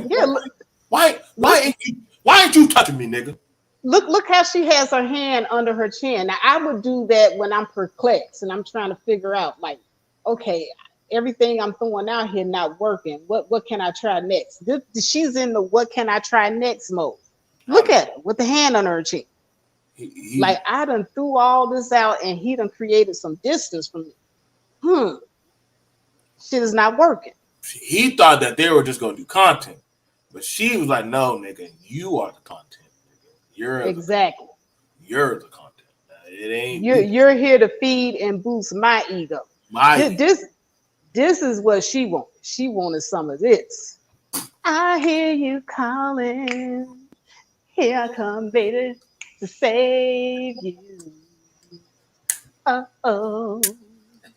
Speaker 2: ain't you touching me, nigga?"
Speaker 1: Look how she has her hand under her chin. Now, I would do that when I'm perplexed and I'm trying to figure out, like, okay, everything I'm throwing out here not working. What can I try next? She's in the what can I try next mode. Look at her with the hand on her chin. Like, I done threw all this out and he done created some distance from me. Shit is not working.
Speaker 2: He thought that they were just going to do content. But she was like, "No, nigga, you are the content. You're
Speaker 1: exactly.
Speaker 2: You're the content. It ain't.
Speaker 1: You're here to feed and boost my ego. This is what she wanted. She wanted some of this. I hear you calling. Here I come, baby, to save you. Oh.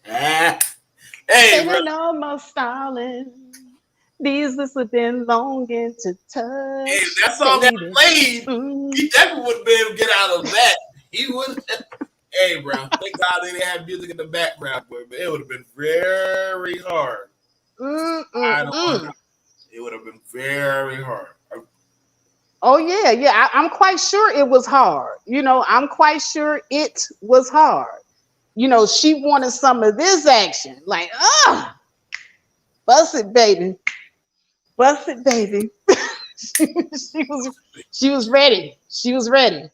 Speaker 2: Hey,
Speaker 1: baby, no more stalling. These lips have been longing to touch.
Speaker 2: Hey, that song got played. He definitely wouldn't be able to get out of that. He would. Hey, bro. Thank God they didn't have music in the background, but it would have been very hard. It would have been very hard.
Speaker 1: Oh yeah. I'm quite sure it was hard. You know, I'm quite sure it was hard. You know, she wanted some of this action. Like, bust it, baby. Bust it, baby. she was ready. She was ready.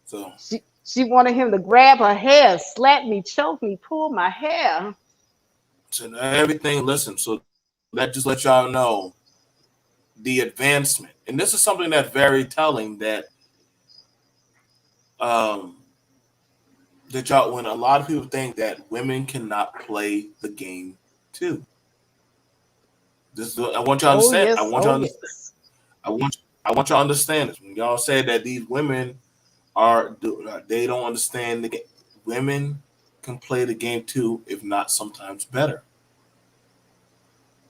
Speaker 2: So
Speaker 1: She wanted him to grab her hair, slap me, choke me, pull my hair.
Speaker 2: so everything. Listen. So that just let y'all know the advancement, and this is something that's very telling that um that y'all when a lot of people think that women cannot play the game too. This is, I want y'all to
Speaker 1: Oh
Speaker 2: understand.
Speaker 1: yes, oh yes.
Speaker 2: I want I want y'all to understand this. When y'all say that these women they don't understand the game. Women can play the game too, if not sometimes better.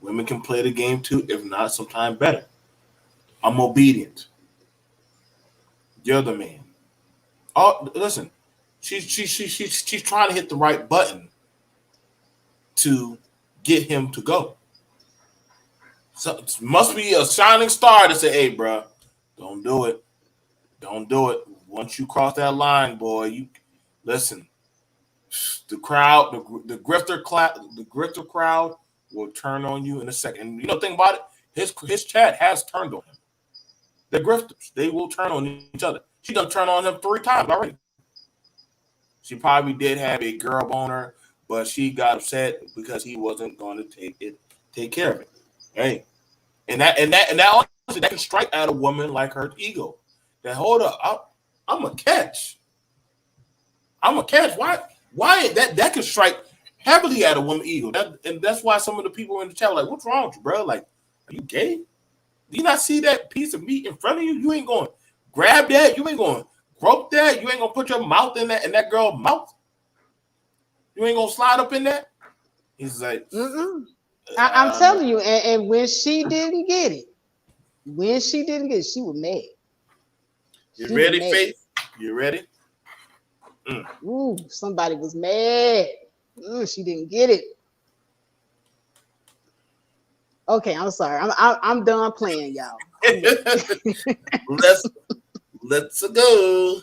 Speaker 2: Women can play the game too, if not sometimes better. I'm obedient. You're the man. Oh, listen. She's trying to hit the right button to get him to go. So it must be a shining star to say, "Hey, bro, don't do it. Don't do it. Once you cross that line, boy, you listen. The crowd, the grifter crowd will turn on you in a second. And you know, think about it. His chat has turned on him. They're grifters. They will turn on each other. She done turned on him 3 times already. She probably did have a girl boner, but she got upset because he wasn't going to take care of it. Hey, and that honestly, that can strike at a woman like her ego. That hold up, I'm a catch. I'm a catch. Why that can strike heavily at a woman ego. And that's why some of the people in the chat were like, "What's wrong with you, bro? Like, are you gay? Do you not see that piece of meat in front of you? You ain't going to grab that. You ain't going to grope that. You ain't going to put your mouth in that girl's mouth. You ain't going to slide up in that." He's like,
Speaker 1: I'm telling you, and when she didn't get it, she was mad.
Speaker 2: You ready, Faith? You ready?
Speaker 1: Ooh, somebody was mad. She didn't get it. Okay, I'm sorry. I'm done playing, y'all.
Speaker 2: Let's go.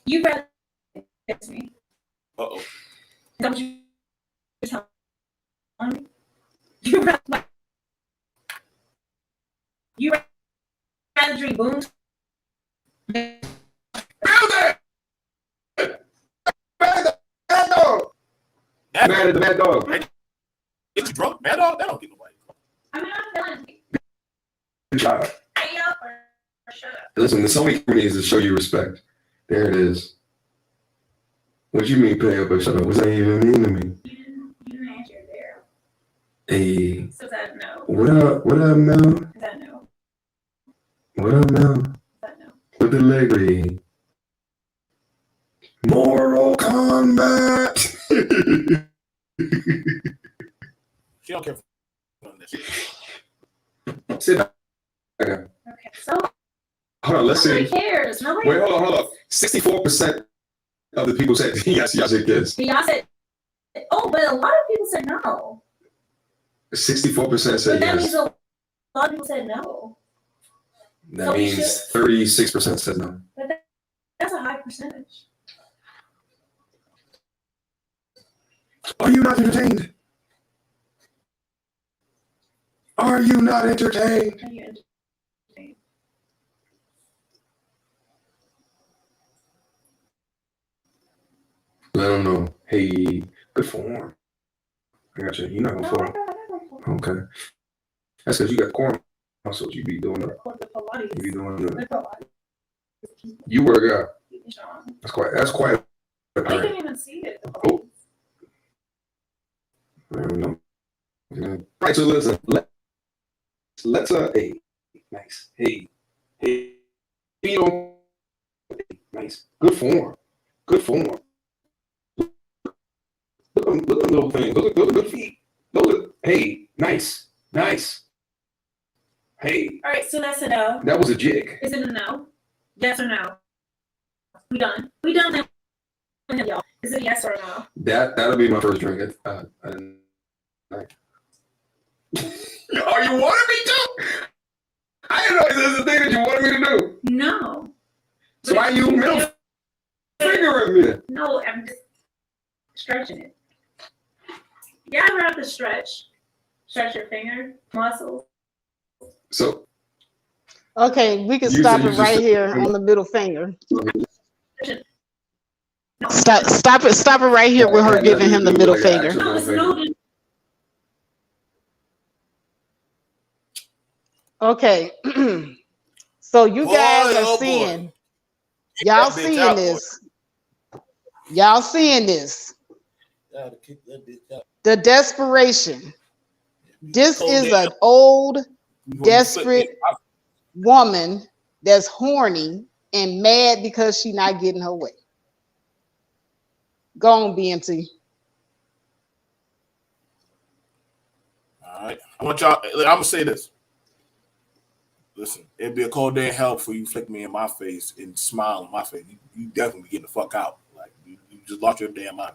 Speaker 4: You rather text me.
Speaker 2: Uh-oh.
Speaker 4: Don't you tell me? You rather drink boom?
Speaker 3: Mad at the mad dog.
Speaker 2: Get you drunk, mad dog? That don't get nobody drunk.
Speaker 4: I'm not done.
Speaker 3: Good job.
Speaker 4: Stay up or shut up.
Speaker 3: Listen, there's so many ways to show you respect. There it is. What you mean pay up or shut up? What's that even mean to me?
Speaker 4: You didn't answer there.
Speaker 3: Hey.
Speaker 4: So that no.
Speaker 3: What up, Mel?
Speaker 4: Is that no?
Speaker 3: What up, Mel?
Speaker 4: Is that no?
Speaker 3: With the leg read. Mortal Kombat.
Speaker 2: She don't care on this.
Speaker 3: Sit down.
Speaker 4: Okay, so
Speaker 3: Hold on, let's see.
Speaker 4: nobody cares. Nobody.
Speaker 3: Wait, hold on. 64% of the people said yes, y'all said yes.
Speaker 4: Y'all said, oh, but a lot of people said no.
Speaker 3: 64%
Speaker 4: But
Speaker 3: said
Speaker 4: that means
Speaker 3: yes.
Speaker 4: a lot of people said no.
Speaker 3: That
Speaker 4: So we
Speaker 3: means 36% said no.
Speaker 4: But that's a high percentage.
Speaker 3: Are you not entertained? Are you not entertained?
Speaker 4: Are you entertained?
Speaker 3: Let them know. Hey, good form. I got you. You're not gonna fall. Okay. That's because you got corn muscles. You be doing it. You be doing it. You work out. That's quite.
Speaker 4: I can't even see it.
Speaker 3: Oh. I don't know. Right, so listen. Let's hey, nice. Hey, you know, nice. Good form. Good form. Look at little things. Those are good feet. Hey, nice. Hey.
Speaker 4: All right, so that's a no.
Speaker 3: That was a jig.
Speaker 4: Is it a no? Yes or no? We done. Y'all. Is it yes or no?
Speaker 3: That'll be my first drink. Are you wanting me to? I didn't know this is the thing that you wanted me to do.
Speaker 4: No.
Speaker 3: So why you middle finger at me?
Speaker 4: No, I'm just stretching it. Yeah, I have to stretch. Stretch your finger muscles.
Speaker 3: So
Speaker 1: Okay, we can
Speaker 3: You
Speaker 1: stop
Speaker 3: said
Speaker 1: it
Speaker 3: you
Speaker 1: right
Speaker 3: just-
Speaker 1: here on the middle finger. Stop it right here with her giving him the middle finger.
Speaker 4: No, it's no.
Speaker 1: Okay, so you
Speaker 2: Boy,
Speaker 1: guys are
Speaker 2: oh boy.
Speaker 1: seeing, y'all
Speaker 2: That bitch
Speaker 1: seeing
Speaker 2: out, boy.
Speaker 1: this. Y'all seeing this.
Speaker 2: Gotta kick that bitch out.
Speaker 1: The desperation. This
Speaker 2: Cold
Speaker 1: is
Speaker 2: damn.
Speaker 1: an old,
Speaker 2: Before you flip
Speaker 1: desperate
Speaker 2: it, I-
Speaker 1: woman that's horny and mad because she not getting her way. Go on, BMT.
Speaker 2: All right. I want y'all. I'm gonna say this. Listen, it'd be a cold day in hell for you to flick me in my face and smile in my face. You definitely be getting the fuck out. Like you just lost your damn mind.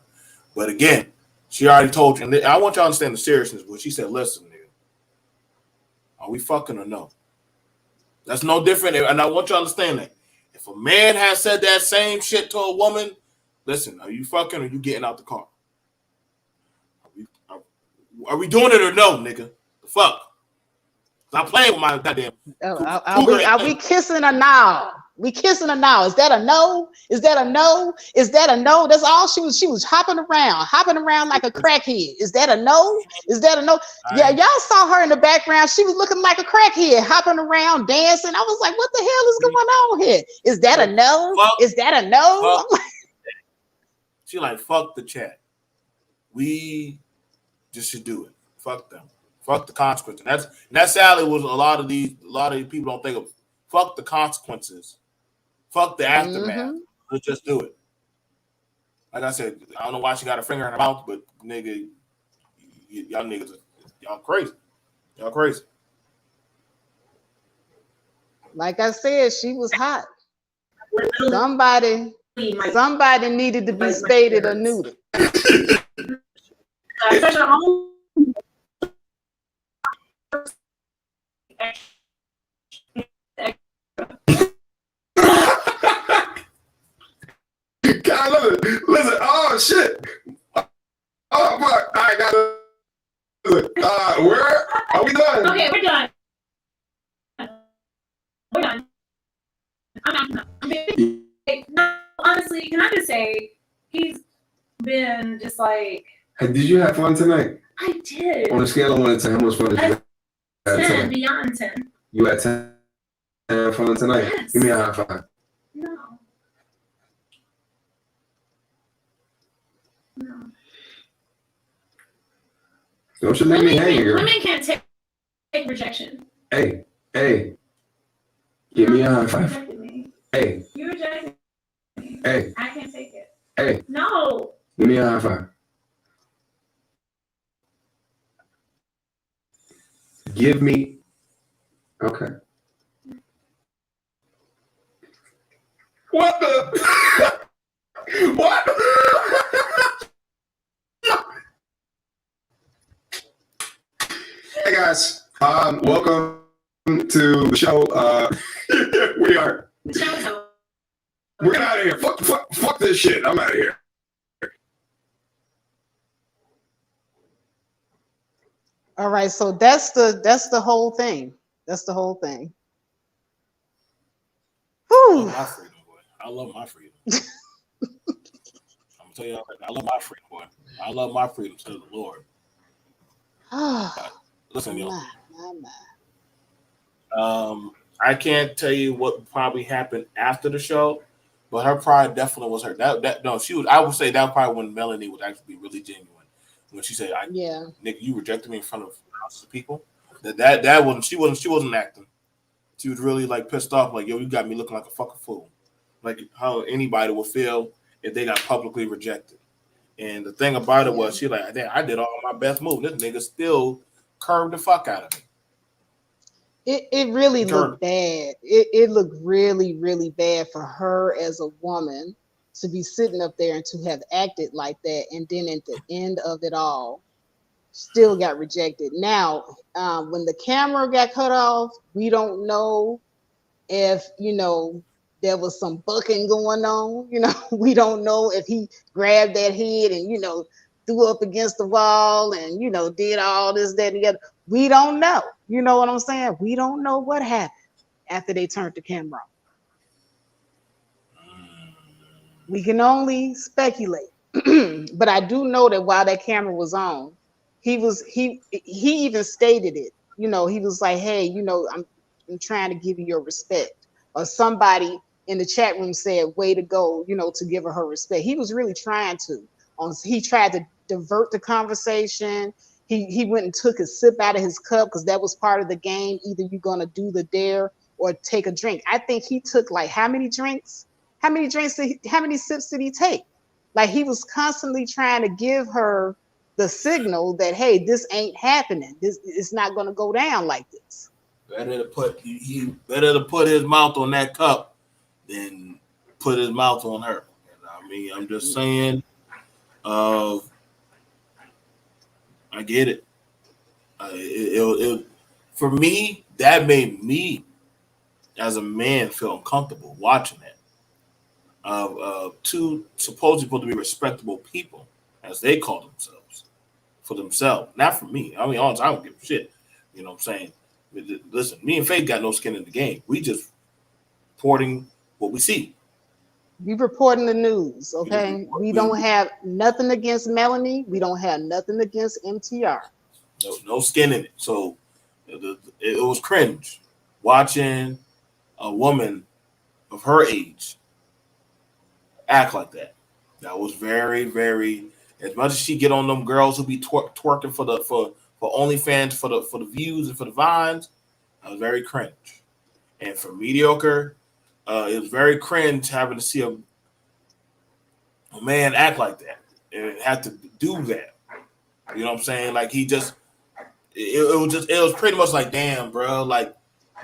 Speaker 2: But again, she already told you, and I want y'all to understand the seriousness. But she said, "Listen, nigga, are we fucking or no?" That's no different. And I want you to understand that. If a man has said that same shit to a woman, listen, are you fucking or you getting out the car? Are we doing it or no, nigga? The fuck? Stop playing with my goddamn.
Speaker 1: Are we kissing or now? We kissing or now? Is that a no? Is that a no? Is that a no? That's all she was. She was hopping around like a crackhead. Is that a no? Is that a no? Yeah, y'all saw her in the background. She was looking like a crackhead, hopping around, dancing. I was like, what the hell is going on here? Is that a no? Is that a no?
Speaker 2: She like, fuck the chat. We just should do it. Fuck them. Fuck the consequences. And that sadly was a lot of these people don't think of. Fuck the consequences. Fuck the aftermath.
Speaker 1: Mm-hmm.
Speaker 2: Let's just do it. Like I said, I don't know why she got a finger in her mouth, but nigga, y'all niggas, y'all crazy. Y'all crazy.
Speaker 1: Like I said, she was hot. Somebody needed to be stated or neutered.
Speaker 3: God, listen. Oh shit. Oh fuck. I got it. Where are we done?
Speaker 4: Okay, we're done. We're done. I'm not. No, honestly, can I just say he's been just like.
Speaker 3: Hey, did you have fun tonight?
Speaker 4: I did.
Speaker 3: On a scale of 1 to 10, how much fun did you have?
Speaker 4: 10, beyond 10.
Speaker 3: You had 10 fun tonight?
Speaker 4: Yes.
Speaker 3: Give me a high five.
Speaker 4: No. No.
Speaker 3: Don't you leave me hanging, girl.
Speaker 4: Women can't take rejection.
Speaker 3: Hey. Give me a high
Speaker 4: You
Speaker 3: five.
Speaker 4: rejected me.
Speaker 3: Hey.
Speaker 4: You rejected me.
Speaker 3: Hey.
Speaker 4: I can't take it.
Speaker 3: Hey.
Speaker 4: No.
Speaker 3: Give me a high five. Give me. Okay. What the? What? Hey guys, welcome to the show. We are.
Speaker 4: The show is over.
Speaker 3: We're out of here. Fuck this shit. I'm out of here.
Speaker 1: All right, so that's the whole thing. That's the whole thing. Whew.
Speaker 2: My freedom, boy. I love my freedom. I'm gonna tell you, I love my freedom, boy. I love my freedom to the Lord. Listen, yo. I can't tell you what probably happened after the show, but her pride definitely was hurt. She was. I would say that probably when Melanie would actually be really genuine when she said, Nick, you rejected me in front of thousands of people." That wasn't. She wasn't acting. She was really like pissed off. Like, yo, you got me looking like a fucking fool. Like how anybody would feel if they got publicly rejected. And the thing about it was, she like, I did all my best moves. This nigga still curved the fuck out of me.
Speaker 1: It really looked bad. It looked really, really bad for her as a woman to be sitting up there and to have acted like that. And then at the end of it all, still got rejected. Now, when the camera got cut off, we don't know if, there was some bucking going on. We don't know if he grabbed that head and, threw up against the wall and, did all this, that, and the other. We don't know. You know what I'm saying? We don't know what happened after they turned the camera on. We can only speculate. But I do know that while that camera was on, he even stated it. He was like, hey, I'm trying to give you your respect. Or somebody in the chat room said, way to go, to give her respect. He was really trying to. He tried to divert the conversation. He went and took a sip out of his cup because that was part of the game. Either you're going to do the dare or take a drink. I think he took like how many drinks? How many sips did he take? Like he was constantly trying to give her the signal that, hey, this ain't happening. It's not going to go down like this.
Speaker 2: Better to put his mouth on that cup than put his mouth on her. I mean, I'm just saying. I get it. For me, that made me, as a man, feel uncomfortable watching that. Two supposedly to be respectable people, as they call themselves, for themselves, not for me. I mean, honestly, I don't give a shit. You know what I'm saying? Listen, me and Faith got no skin in the game. We just reporting what we see.
Speaker 1: We reporting the news, okay? We don't have nothing against Melanie. We don't have nothing against MTR.
Speaker 2: No skin in it. So it was cringe watching a woman of her age act like that. That was very, very. As much as she get on them girls who be twerking for OnlyFans for the views and for the vines, that was very cringe. And for mediocre, it was very cringe having to see a man act like that and have to do that. You know what I'm saying? Like he just, it was pretty much like, damn, bro, like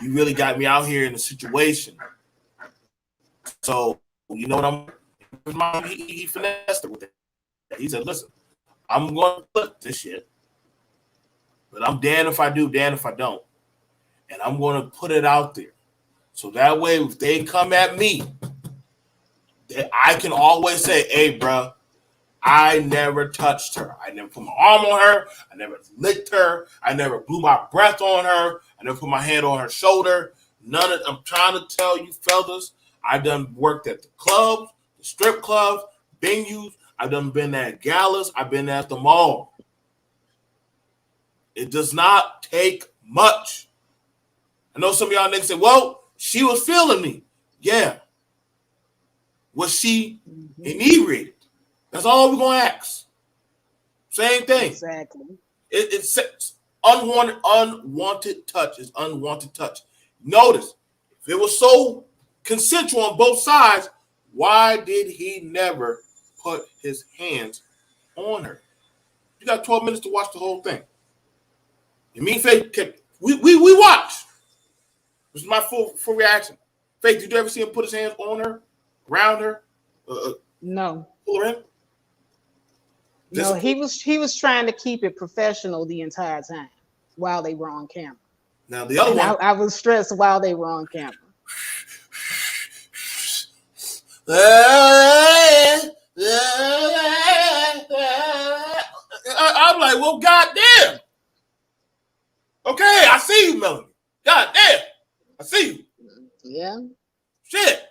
Speaker 2: you really got me out here in a situation. So you know what he finessed it with it. He said, listen, I'm going to put this shit, but I'm damned if I do, damned if I don't. And I'm going to put it out there. So that way, if they come at me, I can always say, hey, bro, I never touched her. I never put my arm on her. I never licked her. I never blew my breath on her. I never put my hand on her shoulder. I'm trying to tell you, fellas, I done worked at the clubs, the strip clubs, venues. I done been at galas. I've been at the mall. It does not take much. I know some of y'all niggas say, well, she was feeling me. Yeah. Was she inebriated? That's all we're going to ask. Same thing.
Speaker 1: Exactly.
Speaker 2: It's unwanted touch is unwanted touch. Notice, if it was so consensual on both sides, why did he never put his hands on her? You got 12 minutes to watch the whole thing. You mean Faith? We watch. This is my full reaction. Faith, did you ever see him put his hands on her, around her?
Speaker 1: No.
Speaker 2: Pull her in?
Speaker 1: No, he was trying to keep it professional the entire time while they were on camera.
Speaker 2: Now the other one,
Speaker 1: I was stressed while they were on camera.
Speaker 2: I'm like, well, goddamn. Okay, I see you, Melanie. Goddamn, I see you.
Speaker 1: Yeah.
Speaker 2: Shit.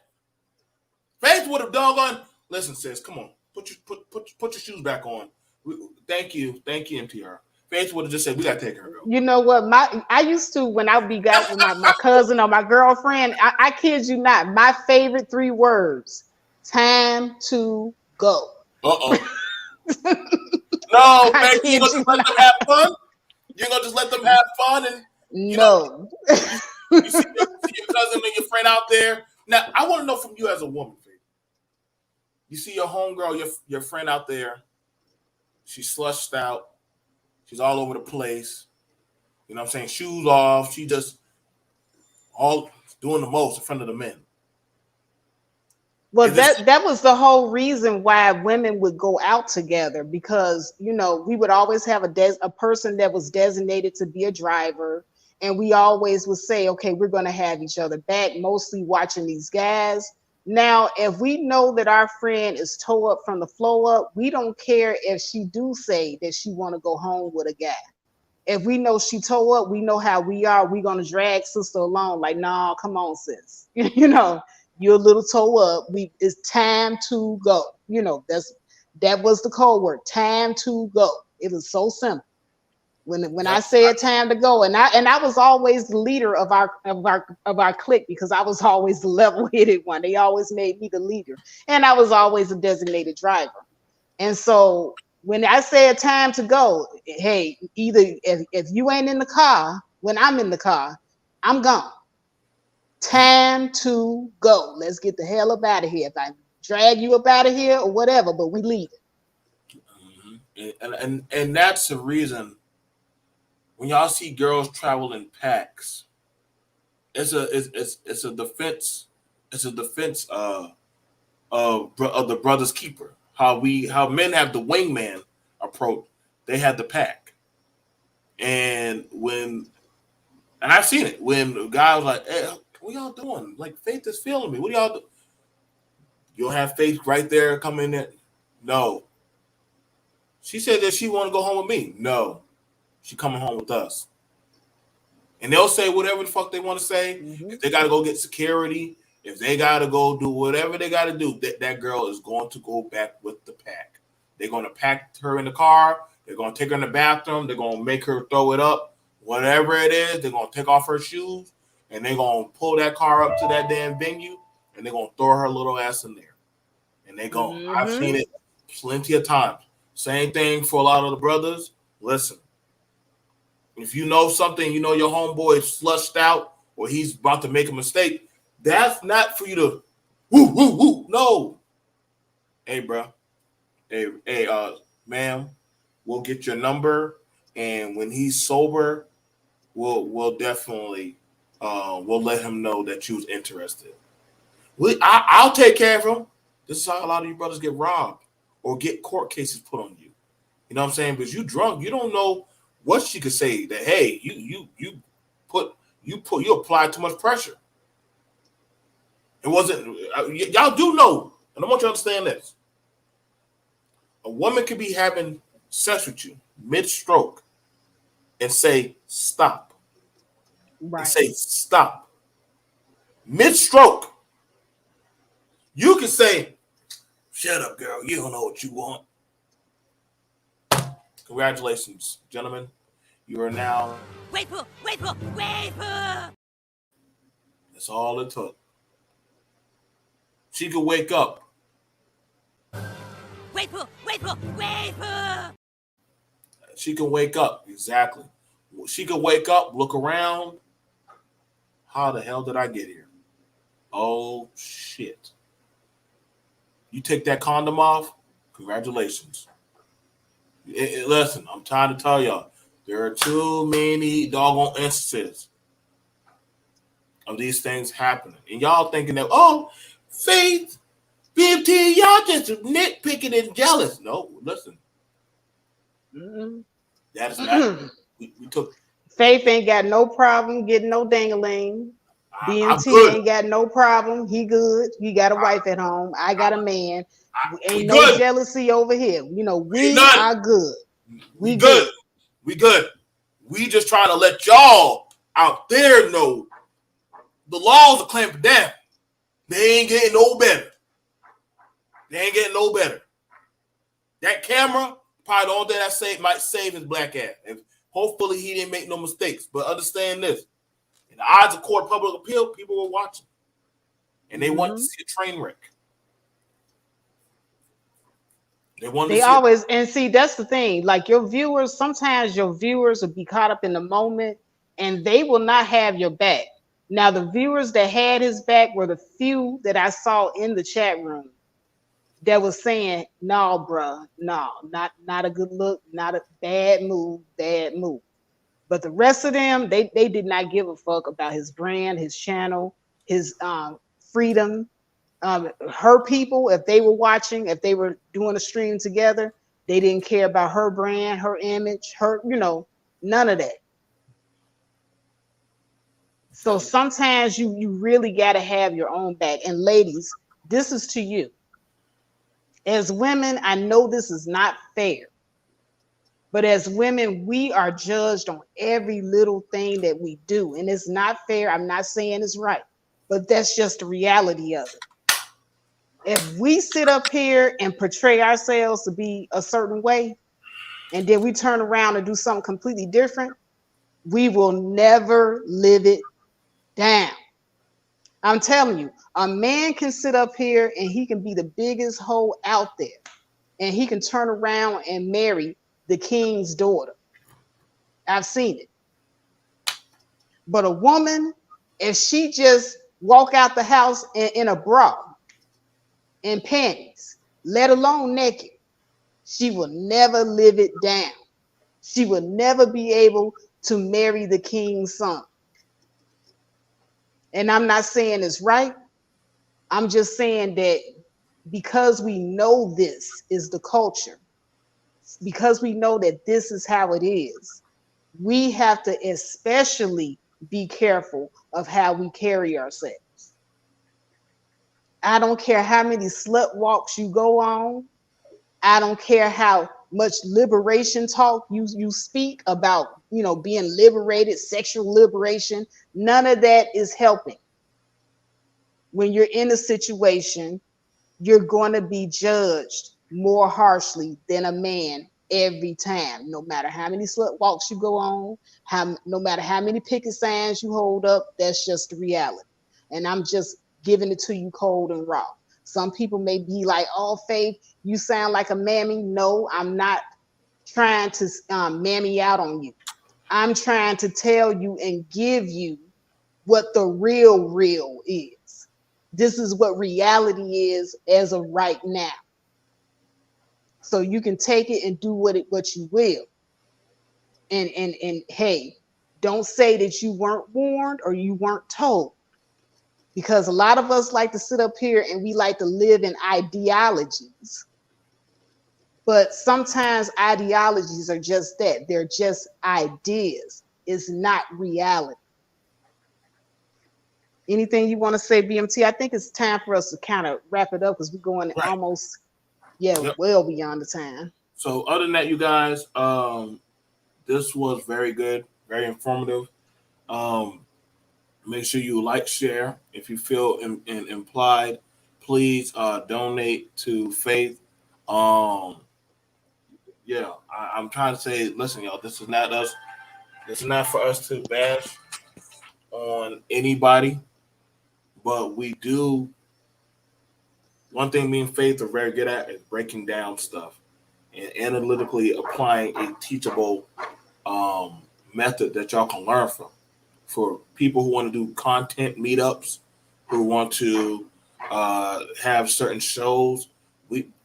Speaker 2: Faith would have doggone. Listen, sis, come on. Put your shoes back on. Thank you, MTR. Faith would have just said, we gotta take her. Girl.
Speaker 1: You know what? I used to, when I would be out with my cousin or my girlfriend, I kid you not, my favorite 3 words: time to go.
Speaker 2: No, Faith, you gonna just let them have fun? You're gonna just let them have fun and
Speaker 1: no.
Speaker 2: You see your cousin and your friend out there. Now, I want to know from you as a woman, Faith. You see your homegirl, your friend out there. She's slushed out. She's all over the place. You know what I'm saying? Shoes off. She just all doing the most in front of the men.
Speaker 1: Well, that was the whole reason why women would go out together, because, we would always have a person that was designated to be a driver. And we always would say, okay, we're going to have each other back, mostly watching these guys. Now, if we know that our friend is toe up from the flow up, we don't care if she do say that she want to go home with a guy. If we know she toe up, we know how we are. We gonna drag sister along. Like, nah, come on, sis. You're a little toe up. It's time to go. That was the code word. Time to go. It was so simple. When I
Speaker 2: Yep.
Speaker 1: said time to go, and I was always the leader of our clique because I was always the level-headed one. They always made me the leader, and I was always a designated driver. And so when I said time to go, hey, either if you ain't in the car when I'm in the car, I'm gone. Time to go. Let's get the hell up out of here. If I drag you up out of here or whatever, but we leave it.
Speaker 2: And that's the reason when y'all see girls travel in packs, it's a defense. It's a defense of the brother's keeper. How men have the wingman approach, they have the pack. And I've seen it when a guy was like, "Hey, what y'all doing? Like, Faith is feeling me. What y'all do?" You'll have Faith right there coming in. No. She said that she want to go home with me. No. She coming home with us. And they'll say whatever the fuck they want to say.
Speaker 1: Mm-hmm.
Speaker 2: If they got to go get security, if they got to go do whatever they got to do, that girl is going to go back with the pack. They're going to pack her in the car. They're going to take her in the bathroom. They're going to make her throw it up. Whatever it is, they're going to take off her shoes, and they're going to pull that car up to that damn venue, and they're going to throw her little ass in there. And they're going.
Speaker 1: Mm-hmm.
Speaker 2: I've seen it plenty of times. Same thing for a lot of the brothers. Listen, if you know something, you know your homeboy is flushed out or he's about to make a mistake, that's not for you to woo, woo, woo. No. Hey, bro. Hey, ma'am, we'll get your number, and when he's sober, we'll definitely we'll let him know that you was interested. I'll take care of him. This is how a lot of you brothers get robbed or get court cases put on you. You know what I'm saying? Because you drunk, you don't know what she could say that, hey, you apply too much pressure. It wasn't y'all do know, and I want you to understand this. A woman could be having sex with you mid-stroke and say stop.
Speaker 1: Right.
Speaker 2: And say stop. Mid-stroke. You can say, shut up, girl. You don't know what you want. Congratulations, gentlemen. You are now.
Speaker 5: Wait for.
Speaker 2: That's all it took. She could wake up.
Speaker 5: Wait for.
Speaker 2: She can wake up. Exactly. She could wake up, look around. How the hell did I get here? Oh, shit. You take that condom off, congratulations. Listen, I'm trying to tell y'all, there are too many doggone instances of these things happening. And y'all thinking that, oh, Faith, BMT, y'all just nitpicking and jealous. No, listen.
Speaker 1: Mm-hmm.
Speaker 2: That is not. We took.
Speaker 1: Faith ain't got no problem getting no ding-a-ling. BMT ain't got no problem. He good. He got a wife at home. I got a man. Ain't no
Speaker 2: good.
Speaker 1: Jealousy over here. We are good.
Speaker 2: We good. We good. We just trying to let y'all out there know the laws are clamping down. They ain't getting no better. That camera, probably the only thing that might save his black ass. And hopefully he didn't make no mistakes. But understand this. In the eyes of court of public appeal, people were watching. And they want to see a train wreck.
Speaker 1: They always, and see, that's the thing. Like sometimes your viewers will be caught up in the moment and they will not have your back. Now, the viewers that had his back were the few that I saw in the chat room that was saying, no, bruh, no, not a good look, not a bad move. But the rest of them, they did not give a fuck about his brand, his channel, his freedom. Her people, if they were watching, if they were doing a stream together, they didn't care about her brand, her image, none of that. So sometimes you really got to have your own back. And ladies, This is to you. As women, I know this is not fair, but as women, we are judged on every little thing that we do. And it's not fair. I'm not saying it's right, but that's just the reality of it. If we sit up here and portray ourselves to be a certain way, and then we turn around and do something completely different, we will never live it down. I'm telling you, a man can sit up here and he can be the biggest hoe out there, and he can turn around and marry the king's daughter. I've seen it. But a woman, if she just walk out the house in a bra and panties, let alone naked, she will never live it down. She will never be able to marry the king's son. And I'm not saying it's right. I'm just saying that because we know this is the culture, because we know that this is how it is, we have to especially be careful of how we carry ourselves. I don't care how many slut walks you go on. I don't care how much liberation talk you speak about, being liberated, sexual liberation. None of that is helping. When you're in a situation, you're going to be judged more harshly than a man every time, no matter how many slut walks you go on, no matter how many picket signs you hold up. That's just the reality. And I'm just giving it to you cold and raw. Some people may be like, oh, Faith, you sound like a mammy. No, I'm not trying to mammy out on you. I'm trying to tell you and give you what the real is. This is what reality is as of right now. So you can take it and do what you will. And hey, don't say that you weren't warned or you weren't told. Because a lot of us like to sit up here and we like to live in ideologies. But sometimes ideologies are just that. They're just ideas. It's not reality. Anything you want to say, BMT? I think it's time for us to kind of wrap it up because we're going almost, well beyond the time.
Speaker 2: So other than that, you guys, this was very good, very informative. Make sure you like, share. If you feel implied, please donate to Faith. I'm trying to say, listen, y'all, this is not us. This is not for us to bash on anybody, but we do. One thing me and Faith are very good at is breaking down stuff and analytically applying a teachable method that y'all can learn from. For people who want to do content meetups, who want to have certain shows,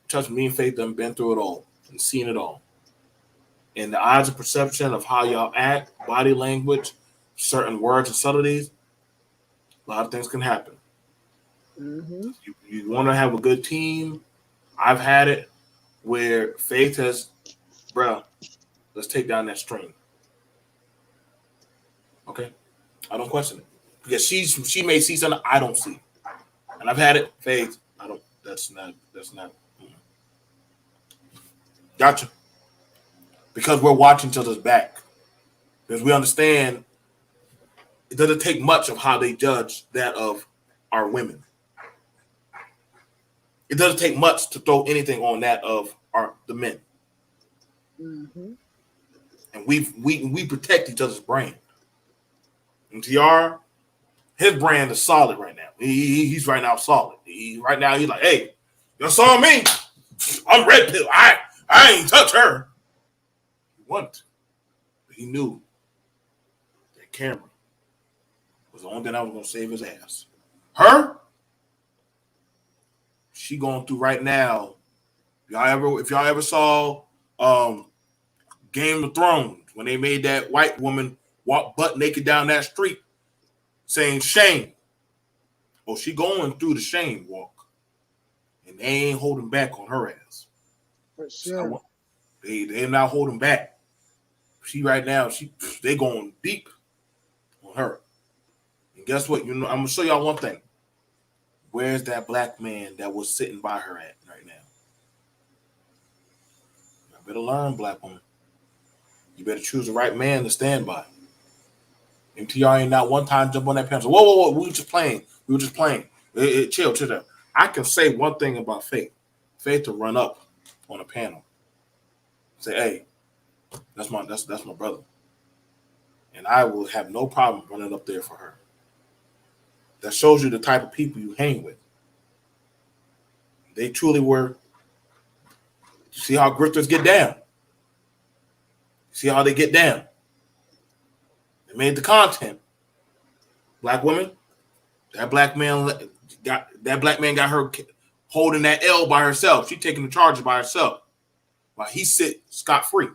Speaker 2: trust me and Faith have been through it all and seen it all. And the odds of perception of how y'all act, body language, certain words and subtleties, a lot of things can happen.
Speaker 1: Mm-hmm.
Speaker 2: You want to have a good team. I've had it where Faith has, bro, let's take down that string. Okay? I don't question it. Because she may see something I don't see. And I've had it, Faith, that's not. Gotcha. Because we're watching each other's back. Because we understand it doesn't take much of how they judge that of our women. It doesn't take much to throw anything on that of the men.
Speaker 1: Mm-hmm.
Speaker 2: And we protect each other's brand. And TR, his brand is solid right now. He's right now solid. He's like, hey, you saw me? I'm red pill. I ain't touch her. He wanted to. But he knew that camera was the only thing that was going to save his ass. Her? She going through right now. If y'all ever saw Game of Thrones, when they made that white woman walk butt naked down that street saying shame. Oh, she going through the shame walk. And they ain't holding back on her ass.
Speaker 1: For sure.
Speaker 2: So they're not holding back. She right now, they going deep on her. And guess what? I'm gonna show y'all one thing. Where's that black man that was sitting by her at right now? You better learn, black woman. You better choose the right man to stand by. MTR ain't not one time jump on that pencil. Whoa, whoa, whoa. We were just playing. We were just playing. Chill, chill, chill. I can say one thing about Faith. Faith to run up on a panel. Say, hey, that's my brother. And I will have no problem running up there for her. That shows you the type of people you hang with. They truly were. See how grifters get down. See how they get down. They made the content. Black women, that black man got her holding that L by herself. She taking the charges by herself. While he sit scot-free.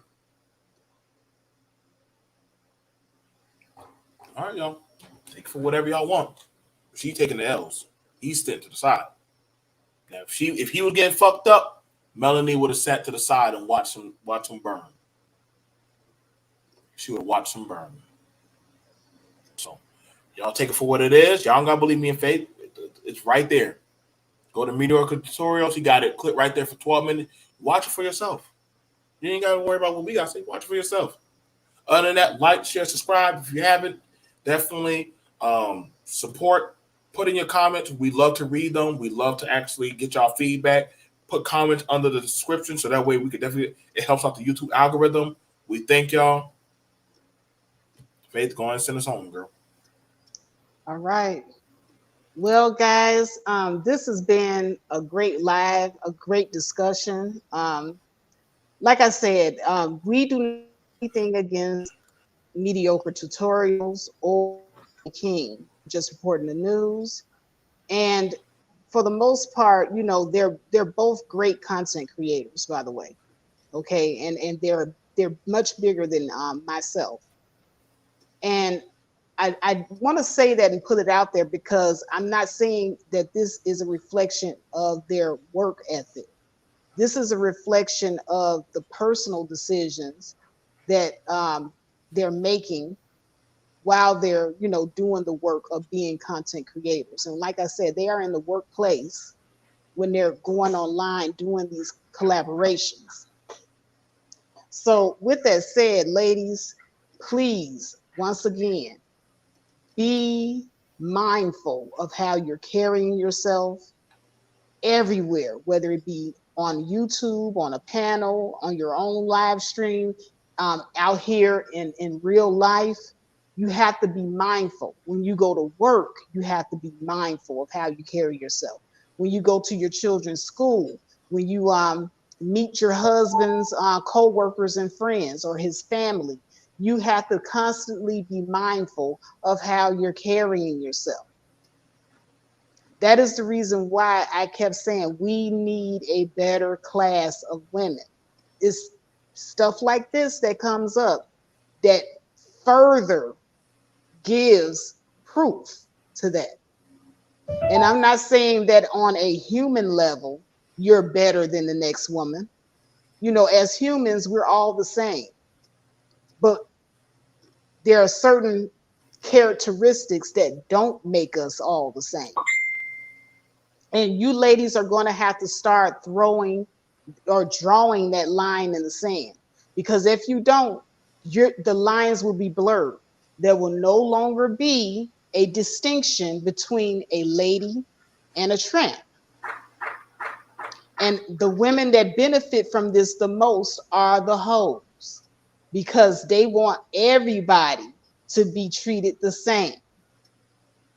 Speaker 2: All right, y'all. Take it for whatever y'all want. She taking the L's. He's sitting to the side. Now, if he was getting fucked up, Melanie would have sat to the side and watched him burn. She would have watched him burn. So, y'all take it for what it is. Y'all don't gotta believe me in faith. It's right there. Go to Meteoric Tutorials. He got it. Click right there for 12 minutes. Watch it for yourself. You ain't gotta worry about what we gotta say. Watch it for yourself. Other than that, like, share, subscribe. If you haven't, definitely support. Put in your comments. We love to read them. We love to actually get y'all feedback. Put comments under the description so that way we could definitely, it helps out the YouTube algorithm. We thank y'all. Faith, go on and send us home, girl.
Speaker 1: All right. Well, guys, this has been a great live, a great discussion. Like I said, we do anything against mediocre tutorials or King, just reporting the news. And for the most part, you know, they're both great content creators, by the way. Okay, and they're much bigger than myself. And I want to say that and put it out there because I'm not saying that this is a reflection of their work ethic. This is a reflection of the personal decisions that they're making while they're, you know, doing the work of being content creators. And like I said, they are in the workplace when they're going online doing these collaborations. So with that said, ladies, please, once again, be mindful of how you're carrying yourself everywhere, whether it be on YouTube, on a panel, on your own live stream, out here in real life. You have to be mindful. When you go to work, you have to be mindful of how you carry yourself. When you go to your children's school, when you meet your husband's co-workers and friends or his family, you have to constantly be mindful of how you're carrying yourself. That is the reason why I kept saying we need a better class of women. It's stuff like this that comes up that further gives proof to that. And I'm not saying that on a human level, you're better than the next woman. You know, as humans, we're all the same. But there are certain characteristics that don't make us all the same. And you ladies are going to have to start throwing or drawing that line in the sand. Because if you don't, the lines will be blurred. There will no longer be a distinction between a lady and a tramp. And the women that benefit from this the most are the hoes, because they want everybody to be treated the same.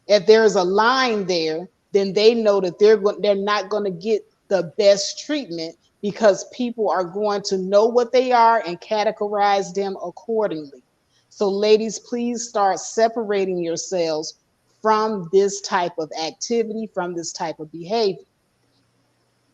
Speaker 1: If there's a line there, then they know that they're not going to get the best treatment because people are going to know what they are and categorize them accordingly. So ladies, please start separating yourselves from this type of activity, from this type of behavior.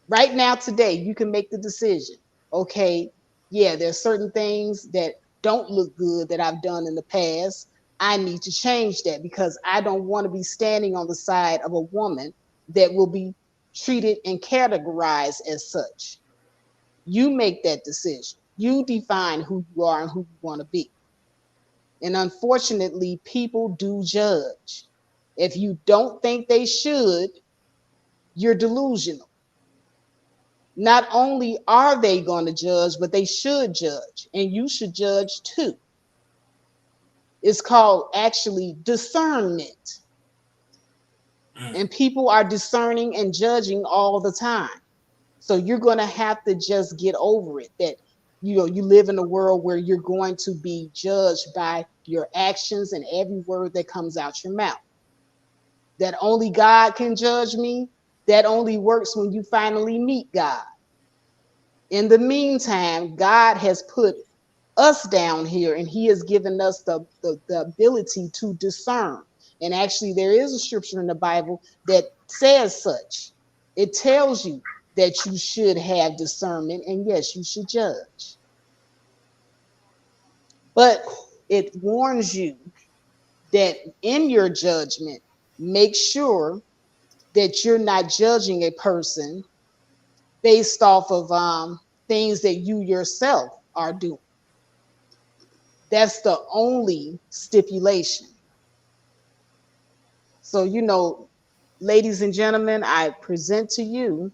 Speaker 1: Right now, today, you can make the decision. Okay, yeah, there's certain things that don't look good that I've done in the past. I need to change that because I don't want to be standing on the side of a woman that will be treated and categorized as such. You make that decision. You define who you are and who you want to be. And unfortunately, people do judge. If you don't think they should, you're delusional. Not only are they going to judge, but they should judge, and you should judge too. It's called actually discernment. And people are discerning and judging all the time. So you're going to have to just get over it that you live in a world where you're going to be judged by your actions and every word that comes out your mouth. That only God can judge me. That only works when you finally meet God. In the meantime, God has put us down here and he has given us the ability to discern. And actually, there is a scripture in the Bible that says such. It tells you that you should have discernment, and yes, you should judge. But it warns you that in your judgment, make sure that you're not judging a person based off of things that you yourself are doing. That's the only stipulation. So, ladies and gentlemen, I present to you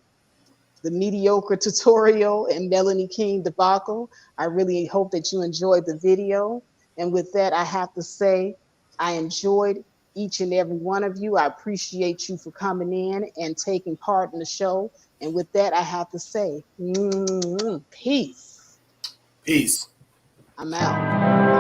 Speaker 1: the mediocre tutorial and Melanie King debacle. I really hope that you enjoyed the video. And with that, I have to say, I enjoyed each and every one of you. I appreciate you for coming in and taking part in the show. And with that, I have to say, peace.
Speaker 2: Peace.
Speaker 1: I'm out.